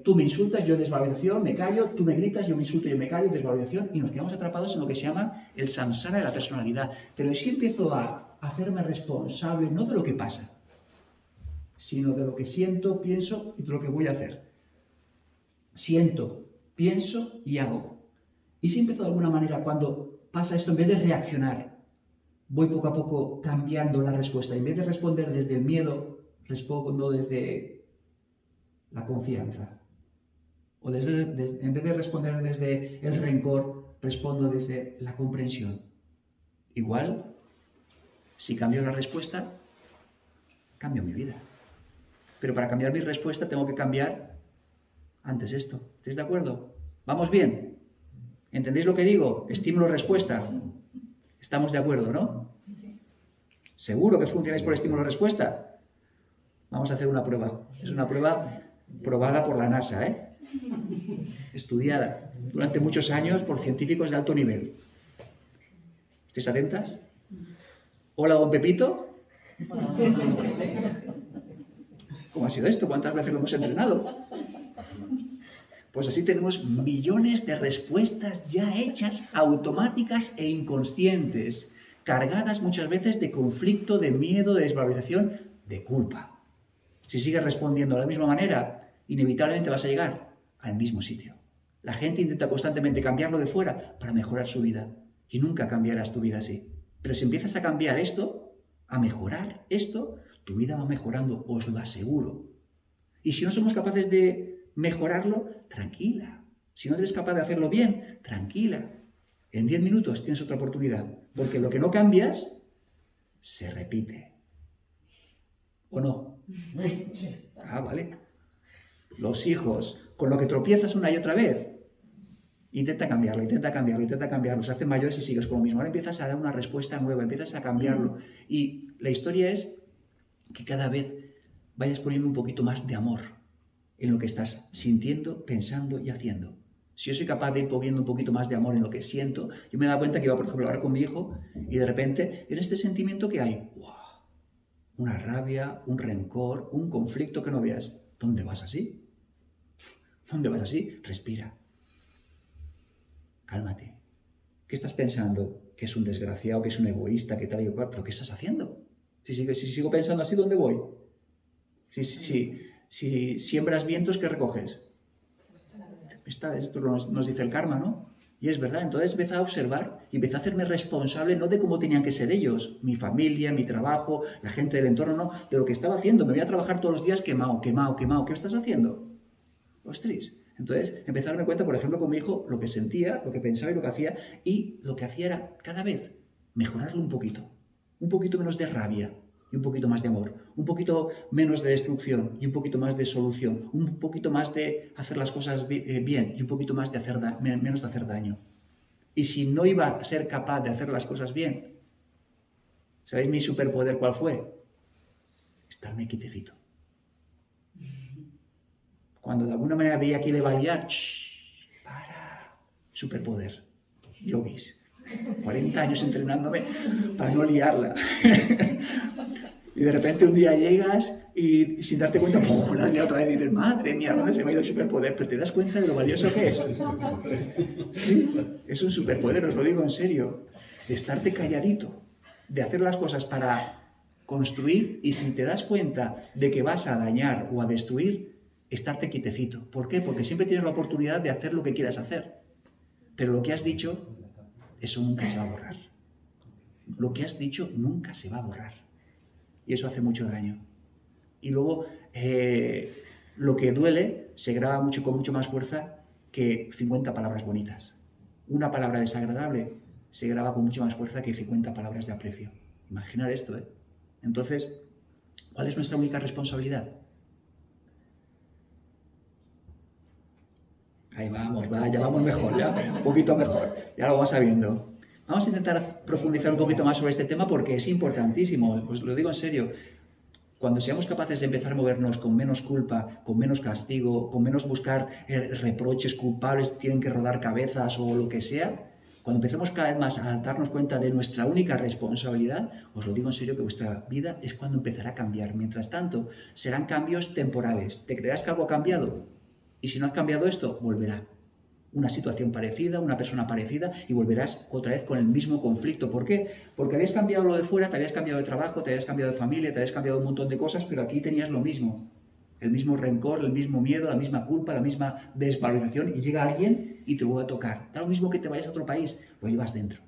Speaker 1: Tú me insultas, yo desvalorización, me callo. Tú me gritas, yo me insulto, yo me callo, desvalorización. Y nos quedamos atrapados en lo que se llama el samsara de la personalidad. Pero si empiezo a hacerme responsable, no de lo que pasa, sino de lo que siento, pienso y de lo que voy a hacer. Siento, pienso y hago. Y si empiezo de alguna manera, cuando pasa esto, en vez de reaccionar, voy poco a poco cambiando la respuesta. En vez de responder desde el miedo, respondo desde la confianza. O en vez de responder desde el rencor, respondo desde la comprensión. Igual, si cambio la respuesta, cambio mi vida. Pero para cambiar mi respuesta tengo que cambiar antes esto. ¿Estáis de acuerdo? ¿Vamos bien? ¿Entendéis lo que digo? Estímulo-respuesta. ¿Estamos de acuerdo, no? ¿Seguro que funcionáis por estímulo-respuesta? Vamos a hacer una prueba. Es una prueba probada por la NASA, estudiada durante muchos años por científicos de alto nivel. ¿Estáis atentas? Hola, don Pepito. ¿Cómo ha sido esto? ¿Cuántas veces lo hemos entrenado? Pues así tenemos millones de respuestas ya hechas, automáticas e inconscientes, cargadas muchas veces de conflicto, de miedo, de desvalorización, de culpa. Si sigues respondiendo de la misma manera, inevitablemente vas a llegar al mismo sitio. La gente intenta constantemente cambiarlo de fuera para mejorar su vida y nunca cambiarás tu vida así. Pero si empiezas a cambiar esto, a mejorar esto, tu vida va mejorando, os lo aseguro. Y si no somos capaces de mejorarlo, tranquila. Si no eres capaz de hacerlo bien, tranquila. En 10 minutos tienes otra oportunidad. Porque lo que no cambias, se repite. ¿O no? Ah, vale. Los hijos, con lo que tropiezas una y otra vez, intenta cambiarlo, intenta cambiarlo, intenta cambiarlo. Se hacen mayores y sigues con lo mismo. Ahora empiezas a dar una respuesta nueva, empiezas a cambiarlo. Y la historia es que cada vez vayas poniendo un poquito más de amor en lo que estás sintiendo, pensando y haciendo. Si yo soy capaz de ir poniendo un poquito más de amor en lo que siento, yo me he dado cuenta que iba, por ejemplo, a hablar con mi hijo y de repente, en este sentimiento que hay, ¡wow!, una rabia, un rencor, un conflicto que no veas. ¿Dónde vas así? ¿Dónde vas así? Respira. Cálmate. ¿Qué estás pensando? Que es un desgraciado, que es un egoísta, que tal y cual. ¿Pero qué estás haciendo? Si sigo pensando así, ¿dónde voy? Si siembras vientos, ¿qué recoges? Esto nos dice el karma, ¿no? Y es verdad. Entonces empecé a observar y empecé a hacerme responsable no de cómo tenían que ser ellos, mi familia, mi trabajo, la gente del entorno, no, de lo que estaba haciendo. Me voy a trabajar todos los días quemado. ¿Qué estás haciendo? Ostras. Entonces empecé a darme cuenta, por ejemplo, con mi hijo, lo que sentía, lo que pensaba y lo que hacía. Y lo que hacía era cada vez mejorarlo un poquito menos de rabia y un poquito más de amor, un poquito menos de destrucción y un poquito más de solución, un poquito más de hacer las cosas bien y un poquito más de menos de hacer daño. Y si no iba a ser capaz de hacer las cosas bien, ¿sabéis mi superpoder cuál fue? Estarme quietecito. Cuando de alguna manera veía que le iba a liar, para, superpoder, yogis. 40 años entrenándome para no liarla. Y de repente un día llegas y sin darte cuenta, ¡pum!, la has liado otra vez y dices, madre mía, ¿dónde se me ha ido el superpoder? Pero te das cuenta de lo valioso que es. Sí, es un superpoder, os lo digo en serio. De estarte calladito, de hacer las cosas para construir, y si te das cuenta de que vas a dañar o a destruir, estarte quietecito. ¿Por qué? Porque siempre tienes la oportunidad de hacer lo que quieras hacer. Pero lo que has dicho, eso nunca se va a borrar. Lo que has dicho nunca se va a borrar. Y eso hace mucho daño. Y luego, lo que duele se graba con mucho más fuerza que 50 palabras bonitas. Una palabra desagradable se graba con mucha más fuerza que 50 palabras de aprecio. Imaginar esto, ¿eh? Entonces, ¿cuál es nuestra única responsabilidad? Ahí vamos, ya vamos mejor, ya un poquito mejor, ya lo vamos sabiendo. Vamos a intentar profundizar un poquito más sobre este tema porque es importantísimo, os lo digo en serio. Cuando seamos capaces de empezar a movernos con menos culpa, con menos castigo, con menos buscar reproches, culpables, tienen que rodar cabezas o lo que sea, cuando empecemos cada vez más a darnos cuenta de nuestra única responsabilidad, os lo digo en serio que vuestra vida es cuando empezará a cambiar. Mientras tanto, serán cambios temporales. ¿Te creerás que algo ha cambiado? Y si no has cambiado esto, volverá. Una situación parecida, una persona parecida, y volverás otra vez con el mismo conflicto. ¿Por qué? Porque habías cambiado lo de fuera, te habías cambiado de trabajo, te habías cambiado de familia, te habías cambiado un montón de cosas, pero aquí tenías lo mismo. El mismo rencor, el mismo miedo, la misma culpa, la misma desvalorización, y llega alguien y te vuelve a tocar. Da lo mismo que te vayas a otro país, lo llevas dentro.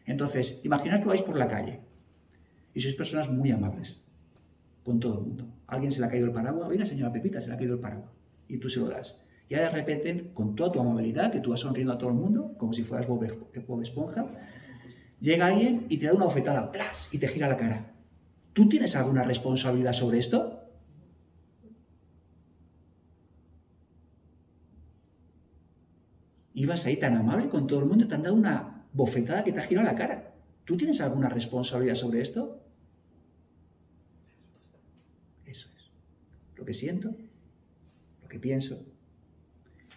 Speaker 1: Entonces, imaginad que vais por la calle y sois personas muy amables con todo el mundo. Alguien se le ha caído el paraguas, oiga, señora Pepita, se le ha caído el paraguas, y tú se lo das. Y de repente, con toda tu amabilidad, que tú vas sonriendo a todo el mundo, como si fueras Bob Esponja, llega alguien y te da una bofetada, ¡plas!, y te gira la cara. ¿Tú tienes alguna responsabilidad sobre esto? Ibas ahí tan amable con todo el mundo y te han dado una bofetada que te ha girado la cara. ¿Tú tienes alguna responsabilidad sobre esto? Eso es. Lo que siento, lo que pienso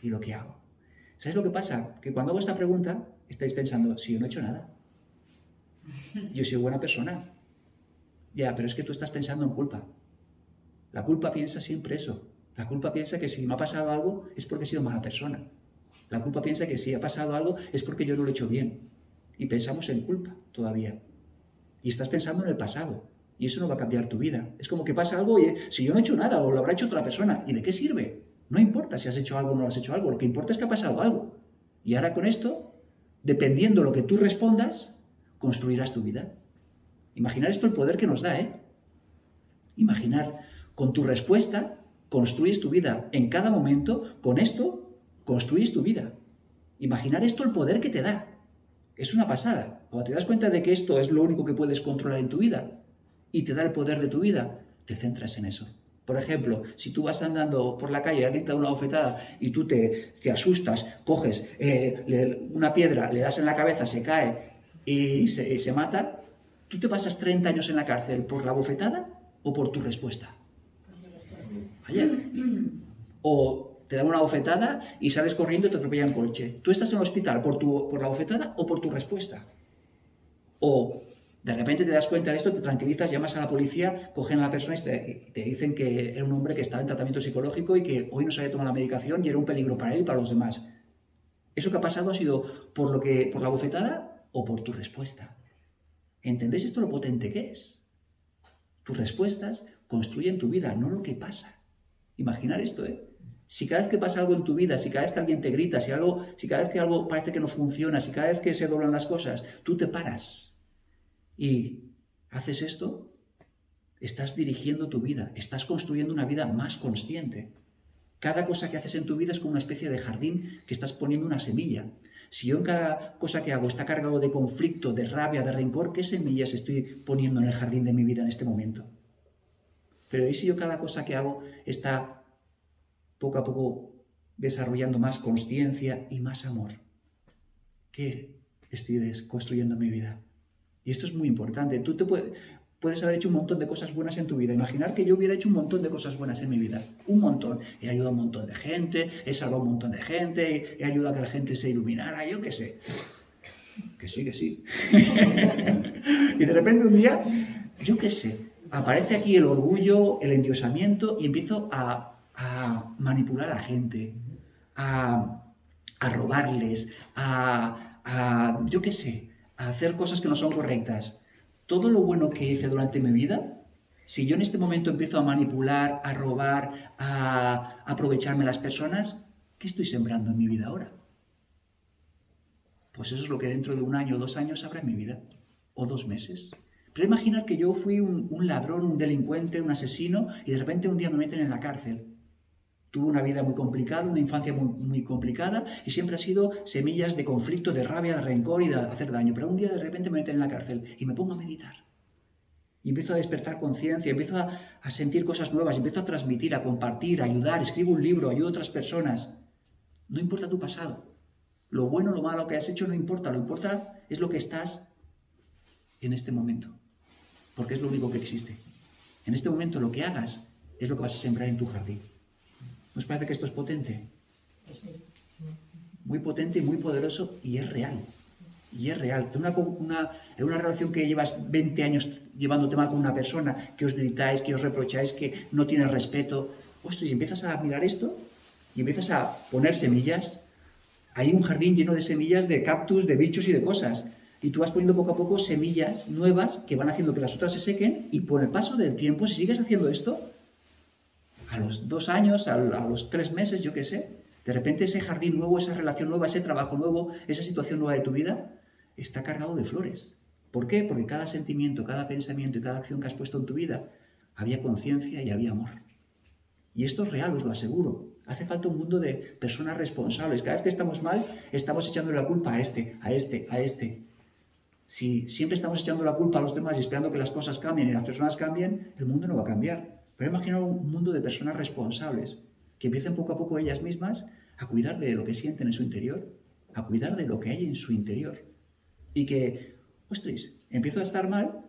Speaker 1: y lo que hago. ¿Sabes lo que pasa? Que cuando hago esta pregunta, estáis pensando, si yo no he hecho nada. Yo soy buena persona. Ya, pero es que tú estás pensando en culpa. La culpa piensa siempre eso. La culpa piensa que si me ha pasado algo es porque he sido mala persona. La culpa piensa que si ha pasado algo es porque yo no lo he hecho bien. Y pensamos en culpa todavía. Y estás pensando en el pasado. Y eso no va a cambiar tu vida. Es como que pasa algo y si yo no he hecho nada o lo habrá hecho otra persona. ¿Y de qué sirve? No importa si has hecho algo o no has hecho algo. Lo que importa es que ha pasado algo. Y ahora con esto, dependiendo de lo que tú respondas, construirás tu vida. Imaginar esto el poder que nos da, ¿eh? Imaginar con tu respuesta construyes tu vida. En cada momento, con esto, construyes tu vida. Imaginar esto, el poder que te da. Es una pasada. Cuando te das cuenta de que esto es lo único que puedes controlar en tu vida y te da el poder de tu vida, te centras en eso. Por ejemplo, si tú vas andando por la calle y alguien te da una bofetada y tú te asustas, coges una piedra, le das en la cabeza, se cae y se mata, ¿tú te pasas 30 años en la cárcel por la bofetada o por tu respuesta? Ayer. O te dan una bofetada y sales corriendo y te atropellan coche. ¿Tú estás en el hospital por la bofetada o por tu respuesta? O de repente te das cuenta de esto, te tranquilizas, llamas a la policía, cogen a la persona y te dicen que era un hombre que estaba en tratamiento psicológico y que hoy no se había tomado la medicación y era un peligro para él y para los demás. ¿Eso que ha pasado ha sido por la bofetada o por tu respuesta? ¿Entendéis esto lo potente que es? Tus respuestas construyen tu vida, no lo que pasa. Imaginar esto, ¿eh? Si cada vez que pasa algo en tu vida, si cada vez que alguien te grita, si cada vez que algo parece que no funciona, si cada vez que se doblan las cosas, tú te paras y haces esto, estás dirigiendo tu vida, estás construyendo una vida más consciente. Cada cosa que haces en tu vida es como una especie de jardín que estás poniendo una semilla. Si yo en cada cosa que hago está cargado de conflicto, de rabia, de rencor, ¿qué semillas estoy poniendo en el jardín de mi vida en este momento? Pero ¿y si yo cada cosa que hago está poco a poco desarrollando más consciencia y más amor? ¿Qué estoy construyendo en mi vida? Y esto es muy importante. Tú puedes haber hecho un montón de cosas buenas en tu vida. Imaginar que yo hubiera hecho un montón de cosas buenas en mi vida. Un montón. He ayudado a un montón de gente, he salvado a un montón de gente, he ayudado a que la gente se iluminara, yo qué sé. Que sí, que sí. Y de repente un día, yo qué sé, aparece aquí el orgullo, el endiosamiento y empiezo a manipular a la gente, a robarles, yo qué sé, a hacer cosas que no son correctas. Todo lo bueno que hice durante mi vida, si yo en este momento empiezo a manipular, a robar, a aprovecharme de las personas, ¿qué estoy sembrando en mi vida ahora? Pues eso es lo que dentro de 1 año o 2 años habrá en mi vida, o 2 meses. Pero imaginar que yo fui un ladrón, un delincuente, un asesino, y de repente un día me meten en la cárcel. Tuve una vida muy complicada, una infancia muy complicada, y siempre ha sido semillas de conflicto, de rabia, de rencor y de hacer daño. Pero un día de repente me meten en la cárcel y me pongo a meditar. Y empiezo a despertar conciencia, empiezo a sentir cosas nuevas, empiezo a transmitir, a compartir, a ayudar, escribo un libro, ayudo a otras personas. No importa tu pasado. Lo bueno o lo malo que has hecho no importa, lo importa es lo que estás en este momento. Porque es lo único que existe. En este momento lo que hagas es lo que vas a sembrar en tu jardín. ¿Nos parece que esto es potente? Muy potente y muy poderoso y es real. Y es real. En una relación que llevas 20 años llevándote mal con una persona, que os gritáis, que os reprocháis, que no tienes respeto. Ostras, y empiezas a mirar esto y empiezas a poner semillas. Hay un jardín lleno de semillas de cactus, de bichos y de cosas. Y tú vas poniendo poco a poco semillas nuevas que van haciendo que las otras se sequen y por el paso del tiempo, si sigues haciendo esto, a los 2 años, a los 3 meses, yo qué sé, de repente ese jardín nuevo, esa relación nueva, ese trabajo nuevo, esa situación nueva de tu vida, está cargado de flores. ¿Por qué? Porque cada sentimiento, cada pensamiento y cada acción que has puesto en tu vida, había conciencia y había amor. Y esto es real, os lo aseguro. Hace falta un mundo de personas responsables. Cada vez que estamos mal, estamos echándole la culpa a este. Si siempre estamos echando la culpa a los demás y esperando que las cosas cambien y las personas cambien, el mundo no va a cambiar. Pero imagina un mundo de personas responsables que empiecen poco a poco ellas mismas a cuidar de lo que sienten en su interior, a cuidar de lo que hay en su interior. Y que, ostras, empiezo a estar mal,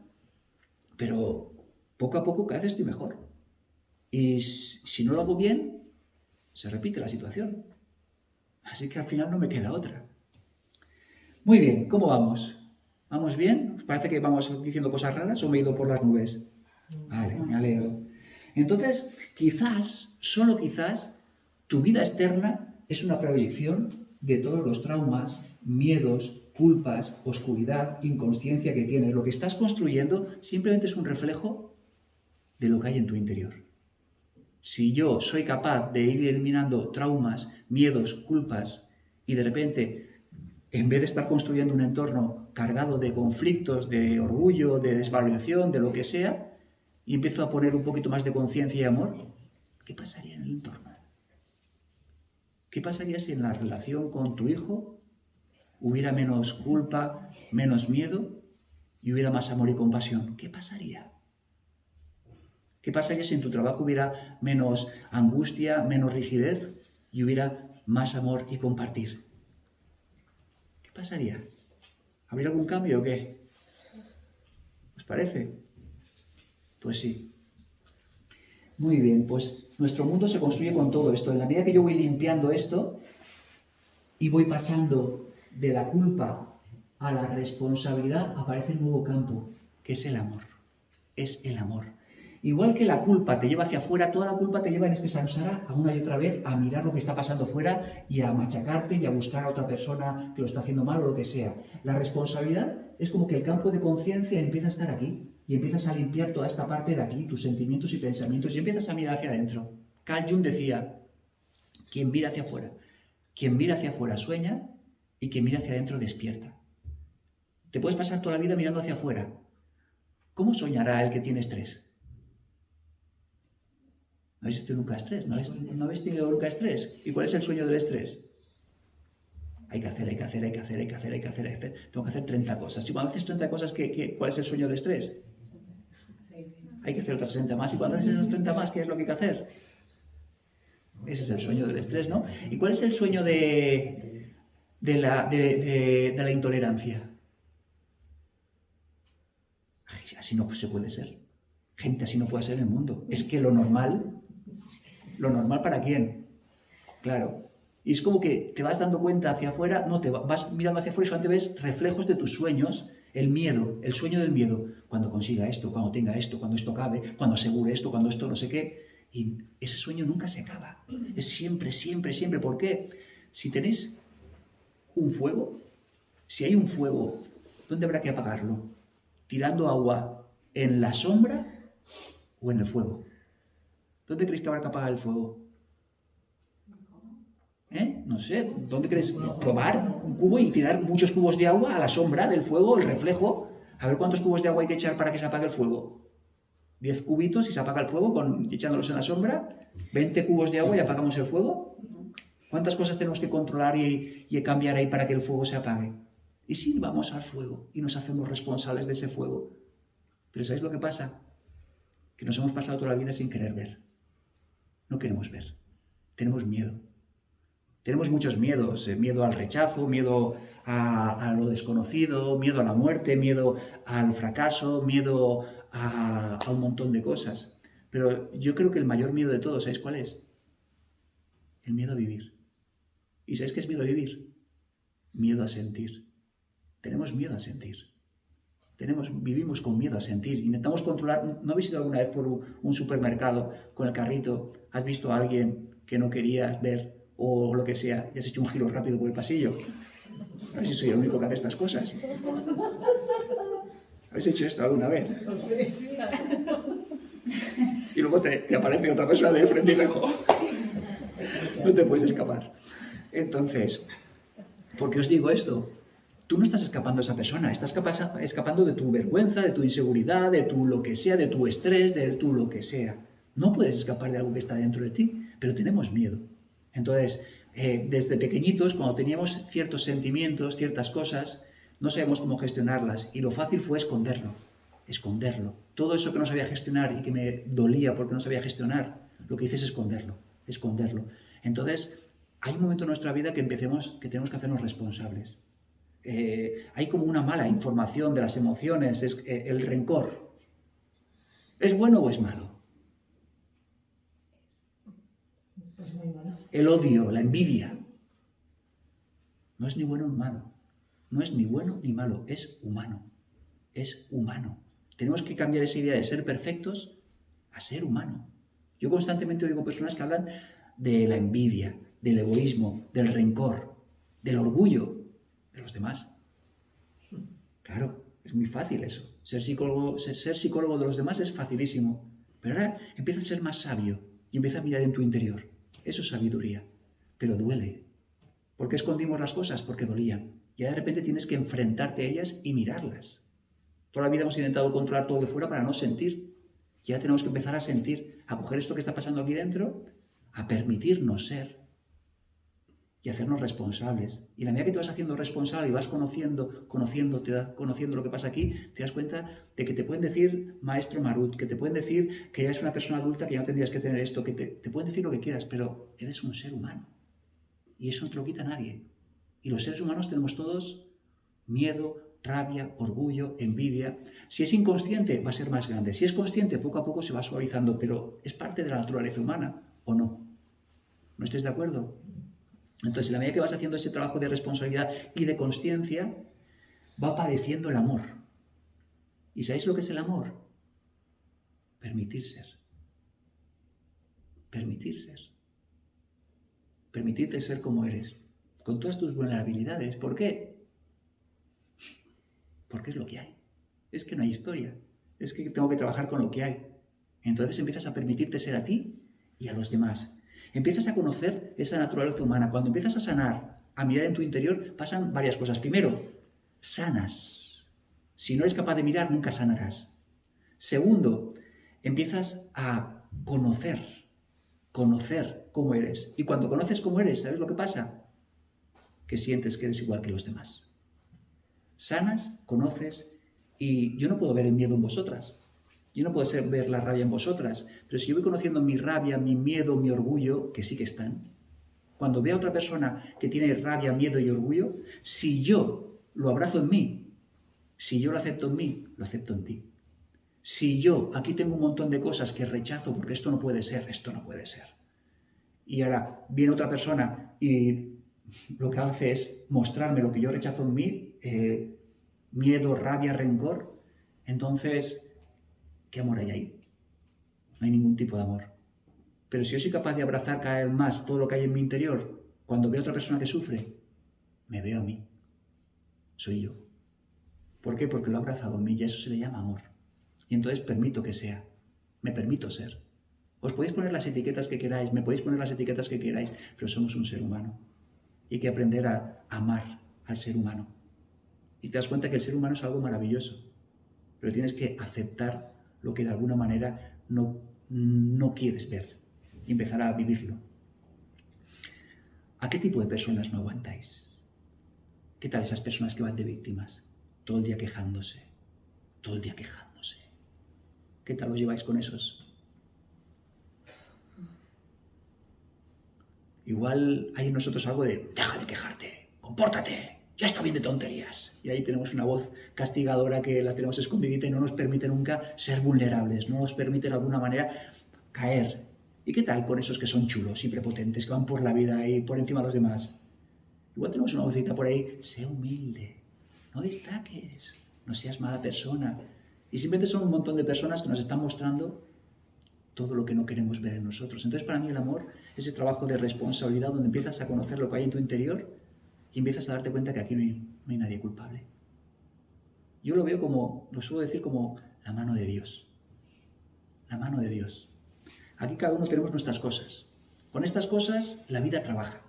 Speaker 1: pero poco a poco cada vez estoy mejor. Y si no lo hago bien, se repite la situación. Así que al final no me queda otra. Muy bien, ¿cómo vamos? ¿Vamos bien? ¿Os parece que vamos diciendo cosas raras o me he ido por las nubes? Vale, me alegro. Entonces, quizás, solo quizás, tu vida externa es una proyección de todos los traumas, miedos, culpas, oscuridad, inconsciencia que tienes. Lo que estás construyendo simplemente es un reflejo de lo que hay en tu interior. Si yo soy capaz de ir eliminando traumas, miedos, culpas y de repente, en vez de estar construyendo un entorno cargado de conflictos, de orgullo, de desvalorización, de lo que sea, y empiezo a poner un poquito más de conciencia y amor, ¿qué pasaría en el entorno? ¿Qué pasaría si en la relación con tu hijo hubiera menos culpa, menos miedo y hubiera más amor y compasión? ¿Qué pasaría? ¿Qué pasaría si en tu trabajo hubiera menos angustia, menos rigidez y hubiera más amor y compartir? ¿Qué pasaría? ¿Habría algún cambio o qué? ¿Os parece? Pues sí. Muy bien, pues nuestro mundo se construye con todo esto. En la medida que yo voy limpiando esto y voy pasando de la culpa a la responsabilidad, aparece un nuevo campo, que es el amor. Es el amor. Igual que la culpa te lleva hacia afuera, toda la culpa te lleva en este samsara a una y otra vez a mirar lo que está pasando fuera y a machacarte y a buscar a otra persona que lo está haciendo mal o lo que sea. La responsabilidad es como que el campo de conciencia empieza a estar aquí y empiezas a limpiar toda esta parte de aquí, tus sentimientos y pensamientos, y empiezas a mirar hacia adentro. Carl Jung decía, quien mira hacia afuera sueña y quien mira hacia adentro despierta. Te puedes pasar toda la vida mirando hacia afuera. ¿Cómo soñará el que tiene estrés? ¿No habéis tenido nunca estrés? ¿No habéis tenido nunca estrés? ¿Y cuál es el sueño del estrés? Hay que hacer. Tengo que hacer 30 cosas. Y cuando haces 30 cosas, ¿cuál es el sueño del estrés? Hay que hacer otras 30 más. Y cuando haces esas 30 más, ¿qué es lo que hay que hacer? Ese es el sueño del estrés, ¿no? ¿Y cuál es el sueño de la intolerancia? Ay, así no se puede ser. Gente, así no puede ser en el mundo. Es que lo normal ¿para quién? Claro. Y es como que te vas dando cuenta hacia afuera, no, vas mirando hacia afuera y solamente ves reflejos de tus sueños, el miedo, el sueño del miedo. Cuando consiga esto, cuando tenga esto, cuando esto acabe, cuando asegure esto, cuando esto no sé qué. Y ese sueño nunca se acaba. Es siempre. ¿Por qué? Si tenéis un fuego, si hay un fuego, ¿dónde habrá que apagarlo? ¿Tirando agua en la sombra o en el fuego? ¿Dónde creéis que habrá que apagar el fuego? No sé, ¿dónde queréis probar un cubo y tirar muchos cubos de agua a la sombra del fuego, el reflejo? A ver cuántos cubos de agua hay que echar para que se apague el fuego. 10 cubitos y se apaga el fuego echándolos en la sombra. 20 cubos de agua y apagamos el fuego. ¿Cuántas cosas tenemos que controlar y cambiar ahí para que el fuego se apague? Y sí, vamos al fuego y nos hacemos responsables de ese fuego. Pero ¿sabéis lo que pasa? Que nos hemos pasado toda la vida sin querer ver. No queremos ver. Tenemos miedo. Tenemos muchos miedos. Miedo al rechazo, miedo a lo desconocido, miedo a la muerte, miedo al fracaso, miedo a un montón de cosas. Pero yo creo que el mayor miedo de todos, ¿sabéis cuál es? El miedo a vivir. ¿Y sabéis qué es miedo a vivir? Miedo a sentir. Tenemos miedo a sentir. Vivimos con miedo a sentir. Intentamos controlar. ¿No habéis ido alguna vez por un supermercado con el carrito? ¿Has visto a alguien que no querías ver o lo que sea y has hecho un giro rápido por el pasillo? A ver si soy el único que hace estas cosas. ¿Habéis hecho esto alguna vez? Y luego te aparece otra persona de frente y lejos. No te puedes escapar. Entonces, ¿por qué os digo esto? Tú no estás escapando de esa persona, estás escapando de tu vergüenza, de tu inseguridad, de tu lo que sea, de tu estrés, de tu lo que sea. No puedes escapar de algo que está dentro de ti, pero tenemos miedo. Entonces, desde pequeñitos, cuando teníamos ciertos sentimientos, ciertas cosas, no sabíamos cómo gestionarlas y lo fácil fue esconderlo. Todo eso que no sabía gestionar y que me dolía porque no sabía gestionar, lo que hice es esconderlo. Entonces, hay un momento en nuestra vida que tenemos que hacernos responsables. Hay como una mala información de las emociones, el rencor. ¿Es bueno o es malo?
Speaker 2: Pues muy malo.
Speaker 1: El odio, la envidia. No es ni bueno ni malo. No es ni bueno ni malo, es humano. Es humano. Tenemos que cambiar esa idea de ser perfectos a ser humano. Yo constantemente oigo personas que hablan de la envidia, del egoísmo, del rencor, del orgullo de los demás. Claro, es muy fácil eso. Ser psicólogo de los demás es facilísimo. Pero ahora empieza a ser más sabio y empieza a mirar en tu interior. Eso es sabiduría. Pero duele. ¿Por qué escondimos las cosas? Porque dolían. Y de repente tienes que enfrentarte a ellas y mirarlas. Toda la vida hemos intentado controlar todo de fuera para no sentir. Ya tenemos que empezar a sentir, a coger esto que está pasando aquí dentro, a permitirnos ser y hacernos responsables. Y a la medida que te vas haciendo responsable y vas conociendo lo que pasa aquí, te das cuenta de que te pueden decir maestro Marut, que te pueden decir que eres una persona adulta que ya no tendrías que tener esto, que te pueden decir lo que quieras, pero eres un ser humano. Y eso no te lo quita nadie. Y los seres humanos tenemos todos miedo, rabia, orgullo, envidia. Si es inconsciente, va a ser más grande. Si es consciente, poco a poco se va suavizando, pero es parte de la naturaleza humana, ¿o no? ¿No estáis de acuerdo? Entonces, a la medida que vas haciendo ese trabajo de responsabilidad y de consciencia, va apareciendo el amor. ¿Y sabéis lo que es el amor? Permitir ser. Permitir ser. Permitirte ser como eres, con todas tus vulnerabilidades. ¿Por qué? Porque es lo que hay. Es que no hay historia. Es que tengo que trabajar con lo que hay. Entonces empiezas a permitirte ser a ti y a los demás. Empiezas a conocer esa naturaleza humana. Cuando empiezas a sanar, a mirar en tu interior, pasan varias cosas. Primero, sanas. Si no eres capaz de mirar, nunca sanarás. Segundo, empiezas a conocer cómo eres. Y cuando conoces cómo eres, ¿sabes lo que pasa? Que sientes que eres igual que los demás. Sanas, conoces, y yo no puedo ver el miedo en vosotras. Yo no puedo ver la rabia en vosotras, pero si yo voy conociendo mi rabia, mi miedo, mi orgullo, que sí que están, cuando veo a otra persona que tiene rabia, miedo y orgullo, si yo lo abrazo en mí, si yo lo acepto en mí, lo acepto en ti. Si yo aquí tengo un montón de cosas que rechazo porque esto no puede ser, y ahora viene otra persona y lo que hace es mostrarme lo que yo rechazo en mí, miedo, rabia, rencor, entonces, ¿qué amor hay ahí? No hay ningún tipo de amor. Pero si yo soy capaz de abrazar cada vez más todo lo que hay en mi interior, cuando veo a otra persona que sufre, me veo a mí. Soy yo. ¿Por qué? Porque lo he abrazado en mí y a eso se le llama amor. Y entonces permito que sea. Me permito ser. Os podéis poner las etiquetas que queráis, me podéis poner las etiquetas que queráis, pero somos un ser humano. Y hay que aprender a amar al ser humano. Y te das cuenta que el ser humano es algo maravilloso. Pero tienes que aceptar lo que de alguna manera no quieres ver y empezar a vivirlo. ¿A qué tipo de personas no aguantáis? ¿Qué tal esas personas que van de víctimas? Todo el día quejándose. Todo el día quejándose. ¿Qué tal os lleváis con esos? Igual hay en nosotros algo de deja de quejarte, compórtate, ya está bien de tonterías. Y ahí tenemos una voz castigadora que la tenemos escondidita y no nos permite nunca ser vulnerables, no nos permite de alguna manera caer. ¿Y qué tal con esos que son chulos y prepotentes, que van por la vida y por encima de los demás? Igual tenemos una vocita por ahí, sé humilde, no destaques, no seas mala persona. Y simplemente son un montón de personas que nos están mostrando todo lo que no queremos ver en nosotros. Entonces, para mí el amor es ese trabajo de responsabilidad donde empiezas a conocer lo que hay en tu interior y empiezas a darte cuenta que aquí no hay nadie culpable. Yo lo veo como, lo suelo decir como la mano de Dios. La mano de Dios. Aquí cada uno tenemos nuestras cosas. Con estas cosas la vida trabaja.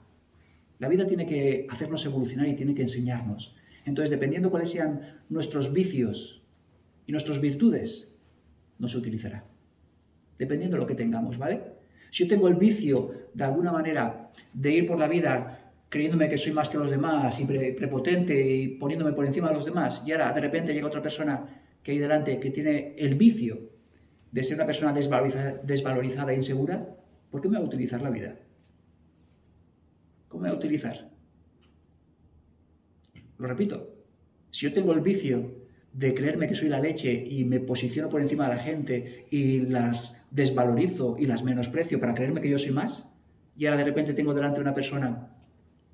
Speaker 1: La vida tiene que hacernos evolucionar y tiene que enseñarnos. Entonces, dependiendo cuáles sean nuestros vicios y nuestras virtudes, no se utilizará. Dependiendo de lo que tengamos, ¿vale? Si yo tengo el vicio, de alguna manera, de ir por la vida creyéndome que soy más que los demás y prepotente y poniéndome por encima de los demás, y ahora de repente llega otra persona que hay delante que tiene el vicio de ser una persona desvalorizada e insegura, ¿por qué me va a utilizar la vida? ¿Cómo me va a utilizar? Lo repito, si yo tengo el vicio de creerme que soy la leche y me posiciono por encima de la gente y las desvalorizo y las menosprecio para creerme que yo soy más, y ahora de repente tengo delante una persona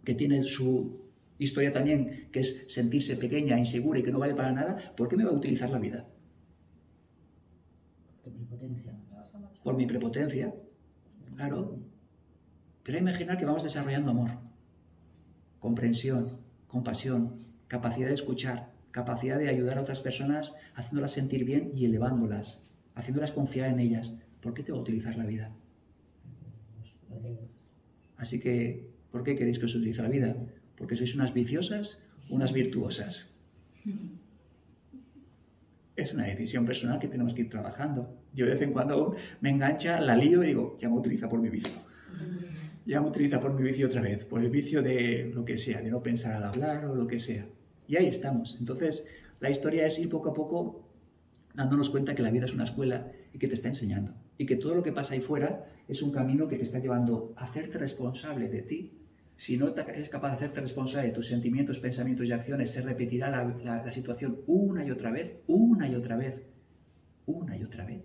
Speaker 1: que tiene su historia también, que es sentirse pequeña, insegura y que no vale para nada, ¿por qué me va a utilizar la vida? Por mi prepotencia, claro. Pero imaginar que vamos desarrollando amor, comprensión, compasión, capacidad de escuchar, capacidad de ayudar a otras personas haciéndolas sentir bien y elevándolas, haciéndolas confiar en ellas. ¿Por qué te va a utilizar la vida? Así que, ¿por qué queréis que os utilice la vida? ¿Porque sois unas viciosas o unas virtuosas? es una decisión personal que tenemos que ir trabajando. Yo de vez en cuando me engancha, la lío y digo, ya me utiliza por mi vicio. Ya me utiliza por mi vicio otra vez, por el vicio de lo que sea, de no pensar al hablar o lo que sea. Y ahí estamos. Entonces, la historia es ir poco a poco dándonos cuenta que la vida es una escuela y que te está enseñando. Y que todo lo que pasa ahí fuera es un camino que te está llevando a hacerte responsable de ti. Si no eres capaz de hacerte responsable de tus sentimientos, pensamientos y acciones, se repetirá la situación una y otra vez, una y otra vez, una y otra vez.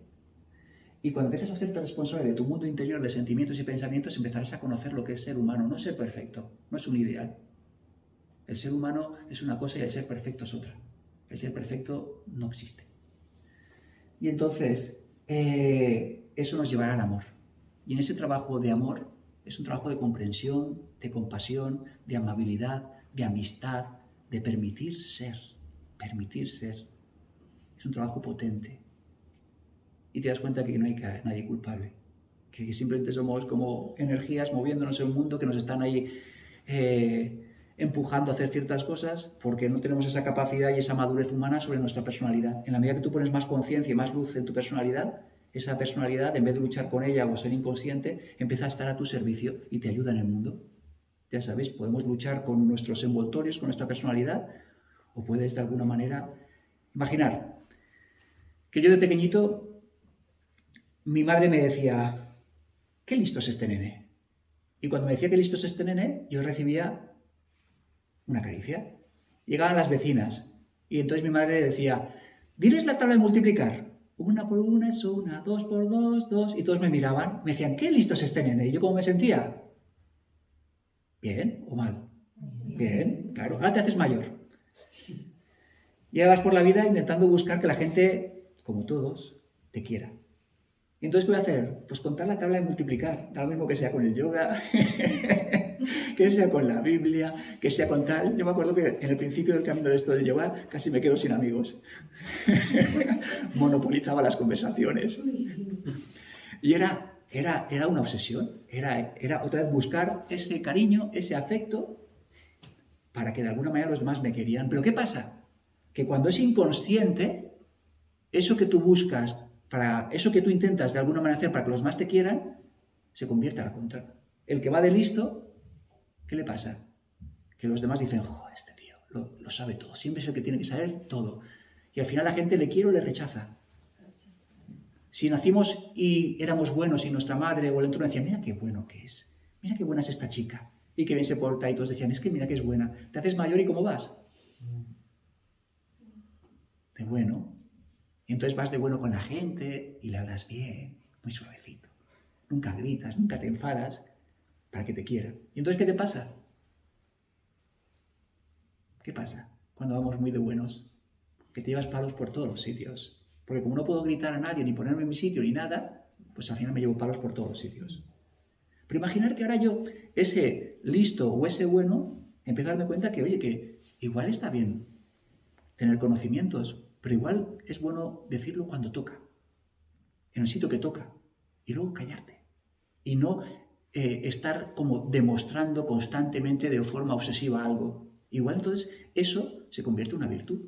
Speaker 1: Y cuando empiezas a hacerte responsable de tu mundo interior de sentimientos y pensamientos, empezarás a conocer lo que es ser humano. No ser perfecto, no es un ideal. El ser humano es una cosa y el ser perfecto es otra. El ser perfecto no existe. Y entonces, eso nos llevará al amor. Y en ese trabajo de amor, es un trabajo de comprensión, de compasión, de amabilidad, de amistad, de permitir ser. Permitir ser. Es un trabajo potente. Y te das cuenta que no hay nadie culpable. Que simplemente somos como energías moviéndonos en un mundo que nos están ahí empujando a hacer ciertas cosas porque no tenemos esa capacidad y esa madurez humana sobre nuestra personalidad. En la medida que tú pones más conciencia y más luz en tu personalidad, esa personalidad, en vez de luchar con ella o ser inconsciente, empieza a estar a tu servicio y te ayuda en el mundo. Ya sabéis, podemos luchar con nuestros envoltorios, con nuestra personalidad, o puedes de alguna manera imaginar que yo de pequeñito, mi madre me decía, qué listo es este nene. Y cuando me decía qué listo es este nene, yo recibía una caricia. Llegaban las vecinas y entonces mi madre decía, diles la tabla de multiplicar. 1 por 1 es 1, 2 por 2, 2. Y todos me miraban, me decían, qué listo es este nene. Y yo, ¿cómo me sentía? ¿Bien o mal? Bien, claro. Ahora te haces mayor. Y ahora vas por la vida intentando buscar que la gente, como todos, te quiera. ¿Y entonces qué voy a hacer? Pues contar la tabla de multiplicar. Da lo mismo que sea con el yoga, que sea con la Biblia, que sea con tal. Yo me acuerdo que en el principio del camino de esto del yoga casi me quedo sin amigos. Monopolizaba las conversaciones. Y era una obsesión. Era otra vez buscar ese cariño, ese afecto, para que de alguna manera los demás me querían. Pero ¿qué pasa? Que cuando es inconsciente, eso que tú buscas, para eso que tú intentas de alguna manera hacer para que los demás te quieran, se convierte a la contra. El que va de listo, ¿qué le pasa? Que los demás dicen, jo, este tío lo sabe todo, siempre es el que tiene que saber todo. Y al final la gente le quiere o le rechaza. Si nacimos y éramos buenos y nuestra madre o el entorno decía, mira qué bueno que es, mira qué buena es esta chica, y qué bien se porta, y todos decían, es que mira que es buena, te haces mayor y ¿cómo vas? De bueno. Y entonces vas de bueno con la gente y le hablas bien, muy suavecito. Nunca gritas, nunca te enfadas para que te quieran. ¿Y entonces qué te pasa? ¿Qué pasa cuando vamos muy de buenos? Que te llevas palos por todos los sitios. Porque como no puedo gritar a nadie, ni ponerme en mi sitio, ni nada, pues al final me llevo palos por todos los sitios. Pero imaginar que ahora yo, ese listo o ese bueno, empiezo a darme cuenta que, oye, que igual está bien tener conocimientos, pero igual es bueno decirlo cuando toca, en el sitio que toca, y luego callarte. Y no estar como demostrando constantemente de forma obsesiva algo. Igual entonces eso se convierte en una virtud.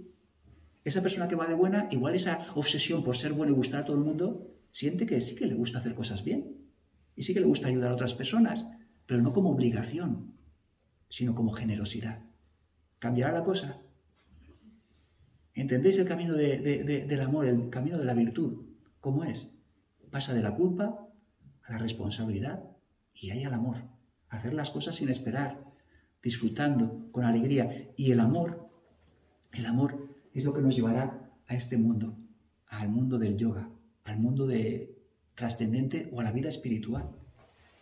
Speaker 1: Esa persona que va de buena, igual esa obsesión por ser bueno y gustar a todo el mundo, siente que sí que le gusta hacer cosas bien. Y sí que le gusta ayudar a otras personas, pero no como obligación, sino como generosidad. ¿Cambiará la cosa? ¿Entendéis el camino del amor, el camino de la virtud? ¿Cómo es? Pasa de la culpa a la responsabilidad y ahí al amor. Hacer las cosas sin esperar, disfrutando, con alegría. Y el amor es lo que nos llevará a este mundo, al mundo del yoga, al mundo trascendente o a la vida espiritual,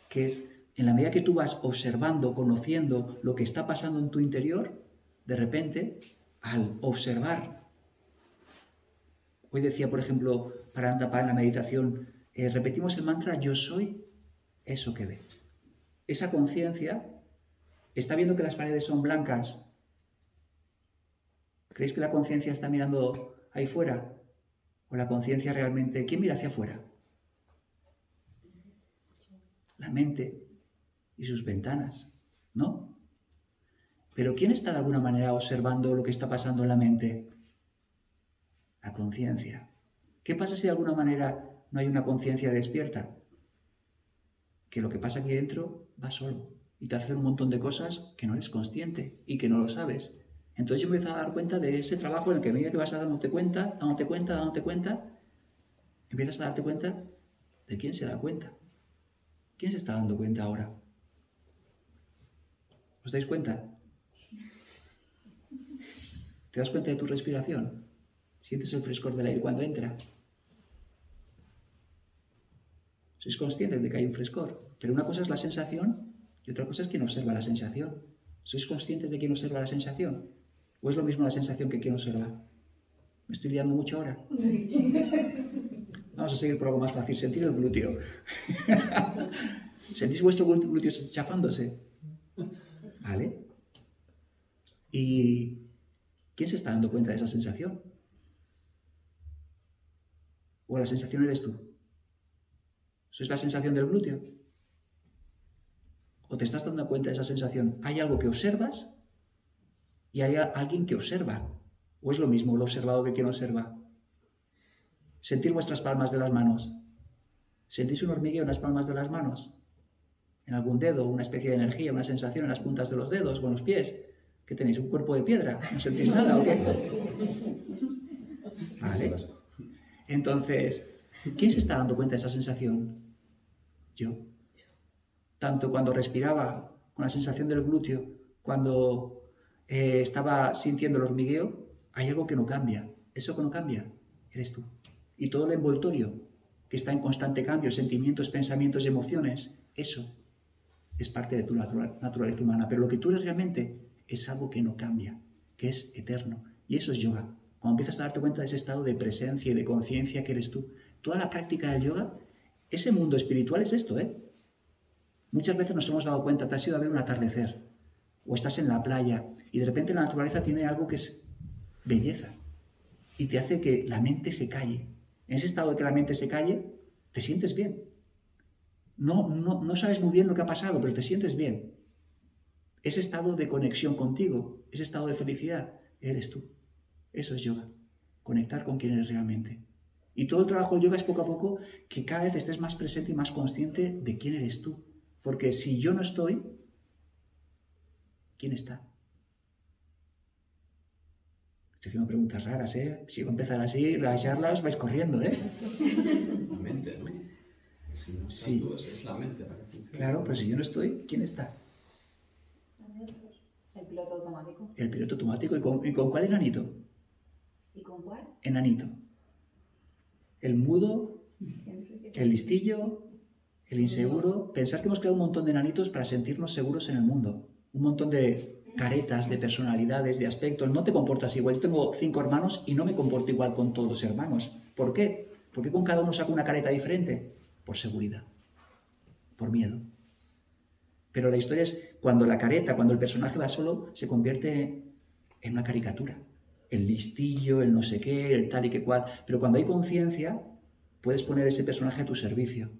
Speaker 1: que es en la medida que tú vas observando, conociendo lo que está pasando en tu interior, de repente, al observar, hoy decía, por ejemplo, para Andapa en la meditación, repetimos el mantra, yo soy eso que ve. Esa conciencia está viendo que las paredes son blancas. ¿Creéis que la conciencia está mirando ahí fuera? ¿O la conciencia realmente, quién mira hacia afuera? La mente y sus ventanas, ¿no? Pero ¿quién está de alguna manera observando lo que está pasando en la mente? La conciencia. ¿Qué pasa si de alguna manera no hay una conciencia despierta? Que lo que pasa aquí dentro va solo y te hace un montón de cosas que no eres consciente y que no lo sabes. Entonces yo me empiezo a dar cuenta de ese trabajo en el que a medida que vas dándote cuenta, empiezas a darte cuenta de quién se da cuenta. ¿Quién se está dando cuenta ahora? ¿Os dais cuenta? ¿Te das cuenta de tu respiración? ¿Sientes el frescor del aire cuando entra? ¿Sois conscientes de que hay un frescor? Pero una cosa es la sensación y otra cosa es quien observa la sensación. ¿Sois conscientes de quién observa la sensación? ¿O es lo mismo la sensación que quien observa? ¿Me estoy liando mucho ahora?
Speaker 2: Sí.
Speaker 1: Vamos a seguir por algo más fácil. Sentir el glúteo. ¿Sentís vuestro glúteo chafándose? ¿Vale? ¿Y quién se está dando cuenta de esa sensación? ¿O la sensación eres tú? ¿Sois la sensación del glúteo? ¿O te estás dando cuenta de esa sensación? ¿Hay algo que observas y hay alguien que observa? ¿O es lo mismo lo observado que quien observa? Sentir vuestras palmas de las manos. ¿Sentís un hormigueo en las palmas de las manos? ¿En algún dedo? ¿Una especie de energía, una sensación en las puntas de los dedos o en los pies? ¿Qué tenéis? ¿Un cuerpo de piedra? ¿No sentís nada o qué? ¿Vale? Entonces, ¿quién se está dando cuenta de esa sensación? Yo. Tanto cuando respiraba con la sensación del glúteo, cuando estaba sintiendo el hormigueo, hay algo que no cambia. Eso que no cambia, eres tú. Y todo el envoltorio que está en constante cambio, sentimientos, pensamientos y emociones, eso es parte de tu naturaleza humana. Pero lo que tú eres realmente es algo que no cambia, que es eterno. Y eso es yoga. Cuando empiezas a darte cuenta de ese estado de presencia y de conciencia que eres tú. Toda la práctica del yoga, ese mundo espiritual es esto, ¿eh? Muchas veces nos hemos dado cuenta, te has ido a ver un atardecer, o estás en la playa, y de repente la naturaleza tiene algo que es belleza, y te hace que la mente se calle. En ese estado de que la mente se calle, te sientes bien. No sabes muy bien lo que ha pasado, pero te sientes bien. Ese estado de conexión contigo, ese estado de felicidad, eres tú. Eso es yoga, conectar con quién eres realmente. Y todo el trabajo del yoga es poco a poco que cada vez estés más presente y más consciente de quién eres tú. Porque si yo no estoy, ¿quién está? Estoy haciendo preguntas raras, ¿eh? Si voy a empezar así, las charlas vais corriendo, ¿eh?
Speaker 3: La mente, ¿no? Si no estás
Speaker 1: Sí.
Speaker 3: tú, es la mente la que funciona.
Speaker 1: Claro, pero si yo no estoy, ¿quién está?
Speaker 4: El piloto automático.
Speaker 1: El piloto automático. ¿Y con cuál enanito?
Speaker 4: ¿Y con cuál?
Speaker 1: Enanito. El mudo, el listillo, el inseguro. Pensar que hemos creado un montón de enanitos para sentirnos seguros en el mundo. Un montón de caretas, de personalidades, de aspectos. No te comportas igual. Yo tengo 5 hermanos y no me comporto igual con todos los hermanos. ¿Por qué? ¿Por qué con cada uno saco una careta diferente? Por seguridad. Por miedo. Pero la historia es cuando la careta, cuando el personaje va solo, se convierte en una caricatura. El listillo, el no sé qué, el tal y que cual. Pero cuando hay conciencia, puedes poner ese personaje a tu servicio.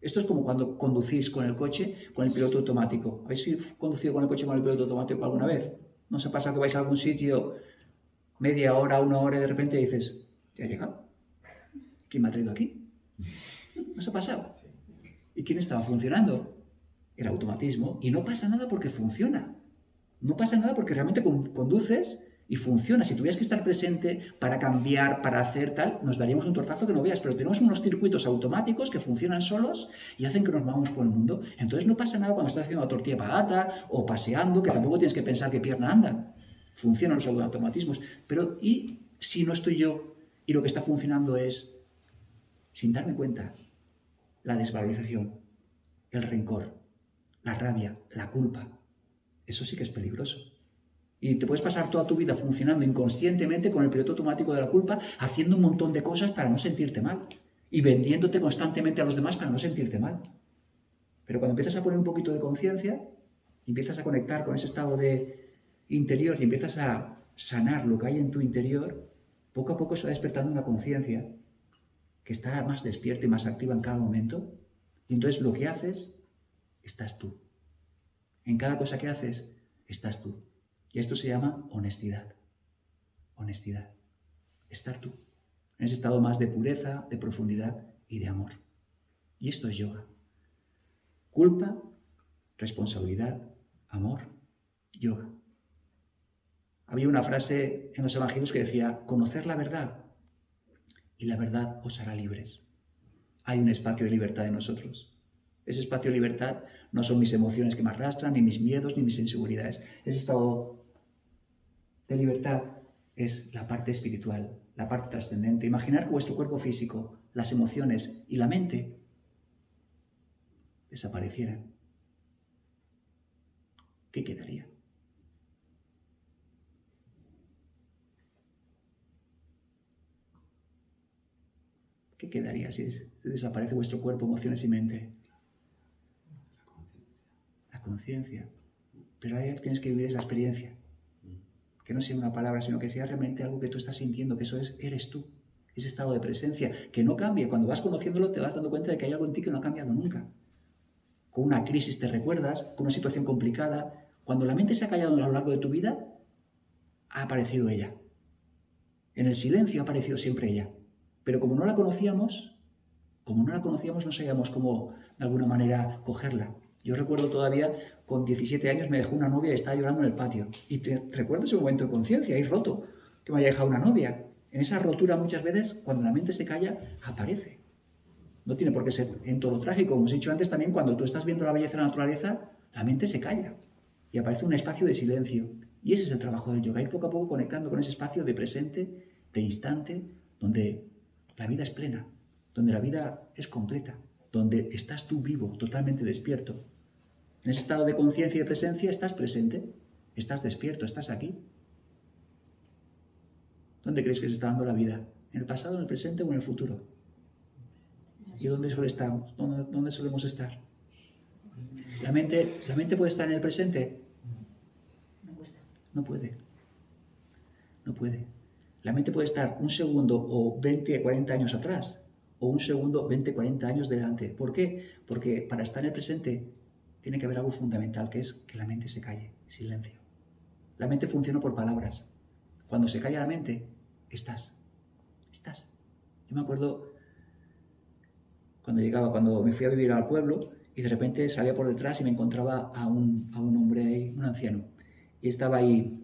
Speaker 1: Esto es como cuando conducís con el coche, con el piloto automático. ¿Habéis conducido con el coche con el piloto automático alguna vez? ¿No os ha pasado que vais a algún sitio media hora, 1 hora y de repente dices, ¿ya ha llegado? ¿Quién me ha traído aquí? ¿No os ha pasado? ¿Y quién estaba funcionando? El automatismo. Y no pasa nada porque funciona. No pasa nada porque realmente conduces y funciona. Si tuvieras que estar presente para cambiar, para hacer tal, nos daríamos un tortazo que no veas. Pero tenemos unos circuitos automáticos que funcionan solos y hacen que nos movamos por el mundo. Entonces no pasa nada cuando estás haciendo la tortilla patata o paseando, que tampoco tienes que pensar qué pierna anda. Funcionan los automatismos. Pero ¿y si no estoy yo y lo que está funcionando es, sin darme cuenta, la desvalorización, el rencor, la rabia, la culpa? Eso sí que es peligroso. Y te puedes pasar toda tu vida funcionando inconscientemente con el piloto automático de la culpa, haciendo un montón de cosas para no sentirte mal. Y vendiéndote constantemente a los demás para no sentirte mal. Pero cuando empiezas a poner un poquito de conciencia, empiezas a conectar con ese estado de interior y empiezas a sanar lo que hay en tu interior, poco a poco se va despertando una conciencia que está más despierta y más activa en cada momento. Y entonces lo que haces, estás tú. En cada cosa que haces, estás tú. Y esto se llama honestidad. Honestidad. Estar tú. en ese estado más de pureza, de profundidad y de amor. Y esto es yoga. Culpa, responsabilidad, amor, yoga. Había una frase en los evangelios que decía, conocer la verdad y la verdad os hará libres. Hay un espacio de libertad en nosotros. Ese espacio de libertad no son mis emociones que me arrastran, ni mis miedos, ni mis inseguridades. Ese estado de libertad es la parte espiritual, la parte trascendente. Imaginar que vuestro cuerpo físico, las emociones y la mente desaparecieran. ¿Qué quedaría? ¿Qué quedaría si desaparece vuestro cuerpo, emociones y mente? La conciencia. Pero ahí tienes que vivir esa experiencia. Que no sea una palabra, sino que sea realmente algo que tú estás sintiendo, que eso eres tú. Ese estado de presencia, que no cambie. Cuando vas conociéndolo te vas dando cuenta de que hay algo en ti que no ha cambiado nunca. Con una crisis te recuerdas, con una situación complicada. Cuando la mente se ha callado a lo largo de tu vida, ha aparecido ella. En el silencio ha aparecido siempre ella. Pero como no la conocíamos, no sabíamos cómo, de alguna manera, cogerla. Yo recuerdo todavía, con 17 años me dejó una novia y estaba llorando en el patio. Y recuerdo ese momento de conciencia, ahí roto, que me haya dejado una novia. En esa rotura muchas veces, cuando la mente se calla, aparece. No tiene por qué ser en todo lo trágico. Como os he dicho antes también, cuando tú estás viendo la belleza de la naturaleza, la mente se calla. Y aparece un espacio de silencio. Y ese es el trabajo del yoga, ir poco a poco conectando con ese espacio de presente, de instante, donde la vida es plena, donde la vida es completa, donde estás tú vivo, totalmente despierto. En ese estado de conciencia y de presencia estás presente, estás despierto, estás aquí. ¿Dónde crees que se está dando la vida? ¿En el pasado, en el presente o en el futuro? ¿Y dónde estamos? ¿Dónde solemos estar? ¿La mente puede estar en el presente? No puede. No puede. La mente puede estar un segundo o 20, 40 años atrás, o un segundo, 20, 40 años delante. ¿Por qué? Porque para estar en el presente tiene que haber algo fundamental, que es que la mente se calle, silencio. La mente funciona por palabras. Cuando se calla la mente, estás. Yo me acuerdo cuando me fui a vivir al pueblo y de repente salía por detrás y me encontraba a un hombre ahí, un anciano. Y estaba ahí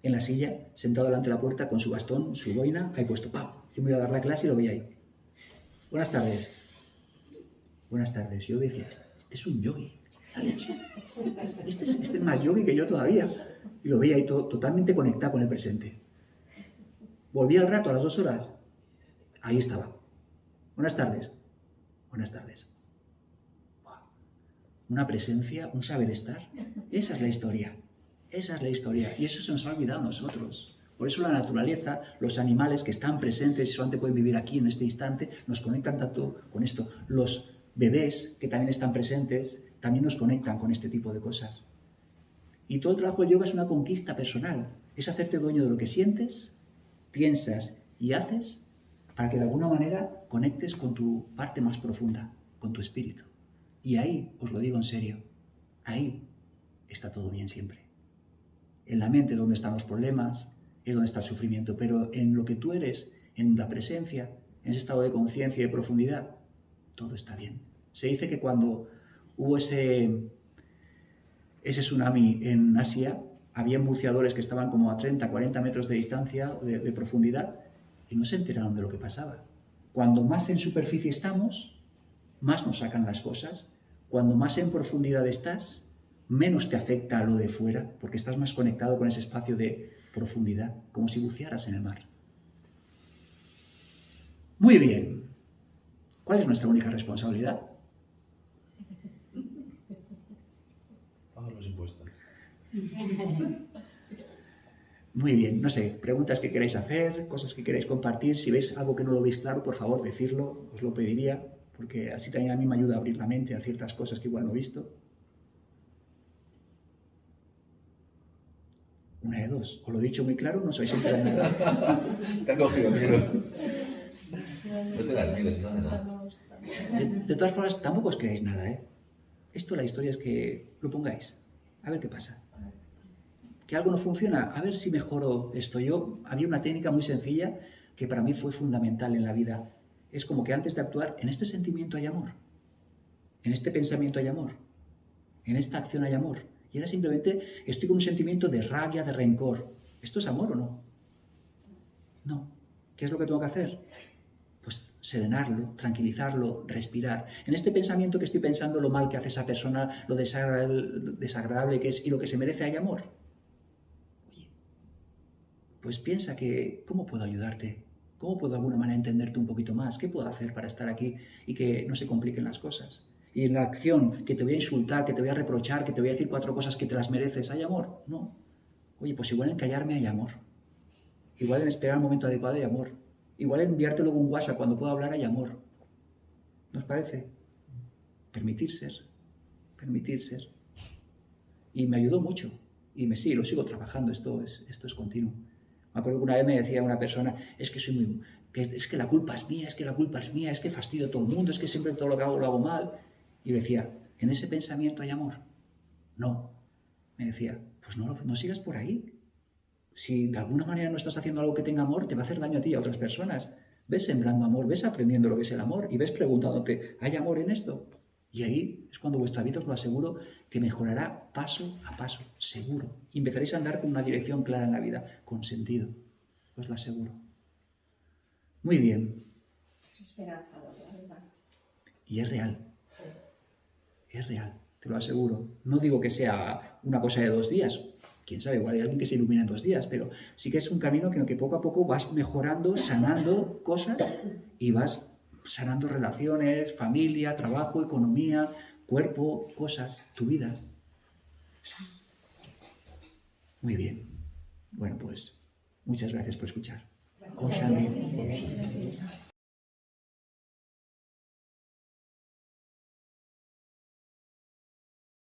Speaker 1: en la silla, sentado delante de la puerta con su bastón, su boina, ahí puesto, ¡pam! Yo me iba a dar la clase y lo veía ahí. Buenas tardes. Buenas tardes. Yo decía, este es un yogi. Este es más yogi que yo todavía. Y lo veía ahí totalmente conectado con el presente. Volví al rato, a las 2 horas. Ahí estaba. Buenas tardes. Buenas tardes. Una presencia, un saber estar. Esa es la historia. Esa es la historia. Y eso se nos ha olvidado a nosotros. Por eso la naturaleza, los animales que están presentes y solamente pueden vivir aquí en este instante, nos conectan tanto con esto. Los bebés que también están presentes, también nos conectan con este tipo de cosas. Y todo el trabajo del yoga es una conquista personal. Es hacerte dueño de lo que sientes, piensas y haces para que de alguna manera conectes con tu parte más profunda, con tu espíritu. Y ahí, os lo digo en serio, ahí está todo bien siempre. En la mente es donde están los problemas, es donde está el sufrimiento, pero en lo que tú eres, en la presencia, en ese estado de conciencia y de profundidad, todo está bien. Se dice que cuando hubo ese tsunami en Asia, había buceadores que estaban como a 30, 40 metros de distancia, de profundidad, y no se enteraron de lo que pasaba. Cuando más en superficie estamos, más nos sacan las cosas. Cuando más en profundidad estás, menos te afecta a lo de fuera, porque estás más conectado con ese espacio de profundidad, como si bucearas en el mar. Muy bien. ¿Cuál es nuestra única responsabilidad?
Speaker 3: Pagar los impuestos.
Speaker 1: Muy bien, no sé, preguntas que queráis hacer, cosas que queráis compartir. Si veis algo que no lo veis claro, por favor, decirlo, os lo pediría, porque así también a mí me ayuda a abrir la mente a ciertas cosas que igual no he visto. Una de dos, os lo he dicho muy claro, no sois enterado de nada.
Speaker 3: Te ha cogido, miedo. No te das miedo, si no haces nada.
Speaker 1: De todas formas, tampoco os creáis nada, ¿eh? Esto, la historia es que lo pongáis, a ver qué pasa. Que algo no funciona, a ver si mejoro esto. Había una técnica muy sencilla que para mí fue fundamental en la vida. Es como que antes de actuar, en este sentimiento hay amor, en este pensamiento hay amor, en esta acción hay amor. Y ahora simplemente estoy con un sentimiento de rabia, de rencor. ¿Esto es amor o no? No. ¿Qué es lo que tengo que hacer? Pues serenarlo, tranquilizarlo, respirar. En este pensamiento que estoy pensando lo mal que hace esa persona, lo desagradable que es y lo que se merece, hay amor. Oye, pues piensa que, ¿cómo puedo ayudarte? ¿Cómo puedo de alguna manera entenderte un poquito más? ¿Qué puedo hacer para estar aquí y que no se compliquen las cosas? Y en la acción que te voy a insultar, que te voy a reprochar, que te voy a decir 4 cosas que te las mereces, ¿hay amor? No. Oye, pues igual en callarme hay amor. Igual en esperar el momento adecuado hay amor. Igual en enviarte luego un WhatsApp cuando puedo hablar hay amor. ¿No os parece? Permitir ser. Permitir ser. Y me ayudó mucho. Y lo sigo trabajando. Esto es continuo. Me acuerdo que una vez me decía una persona, es que la culpa es mía, es que la culpa es mía, es que fastidio a todo el mundo, es que siempre todo lo que hago lo hago mal. Y le decía, ¿en ese pensamiento hay amor? No. Me decía, pues no sigas por ahí. Si de alguna manera no estás haciendo algo que tenga amor, te va a hacer daño a ti y a otras personas. Ves sembrando amor, ves aprendiendo lo que es el amor y ves preguntándote, ¿hay amor en esto? Y ahí es cuando vuestra vida, os lo aseguro, que mejorará paso a paso, seguro. Y empezaréis a andar con una dirección clara en la vida, con sentido. Os lo aseguro. Muy bien.
Speaker 4: Es esperanzador, la verdad.
Speaker 1: Y es real.
Speaker 4: Sí.
Speaker 1: Es real, te lo aseguro. No digo que sea una cosa de 2 días. Quién sabe, igual hay alguien que se ilumina en 2 días, pero sí que es un camino en el que poco a poco vas mejorando, sanando cosas y vas sanando relaciones, familia, trabajo, economía, cuerpo, cosas, tu vida. Muy bien. Bueno, pues muchas gracias por escuchar. Om Shanti.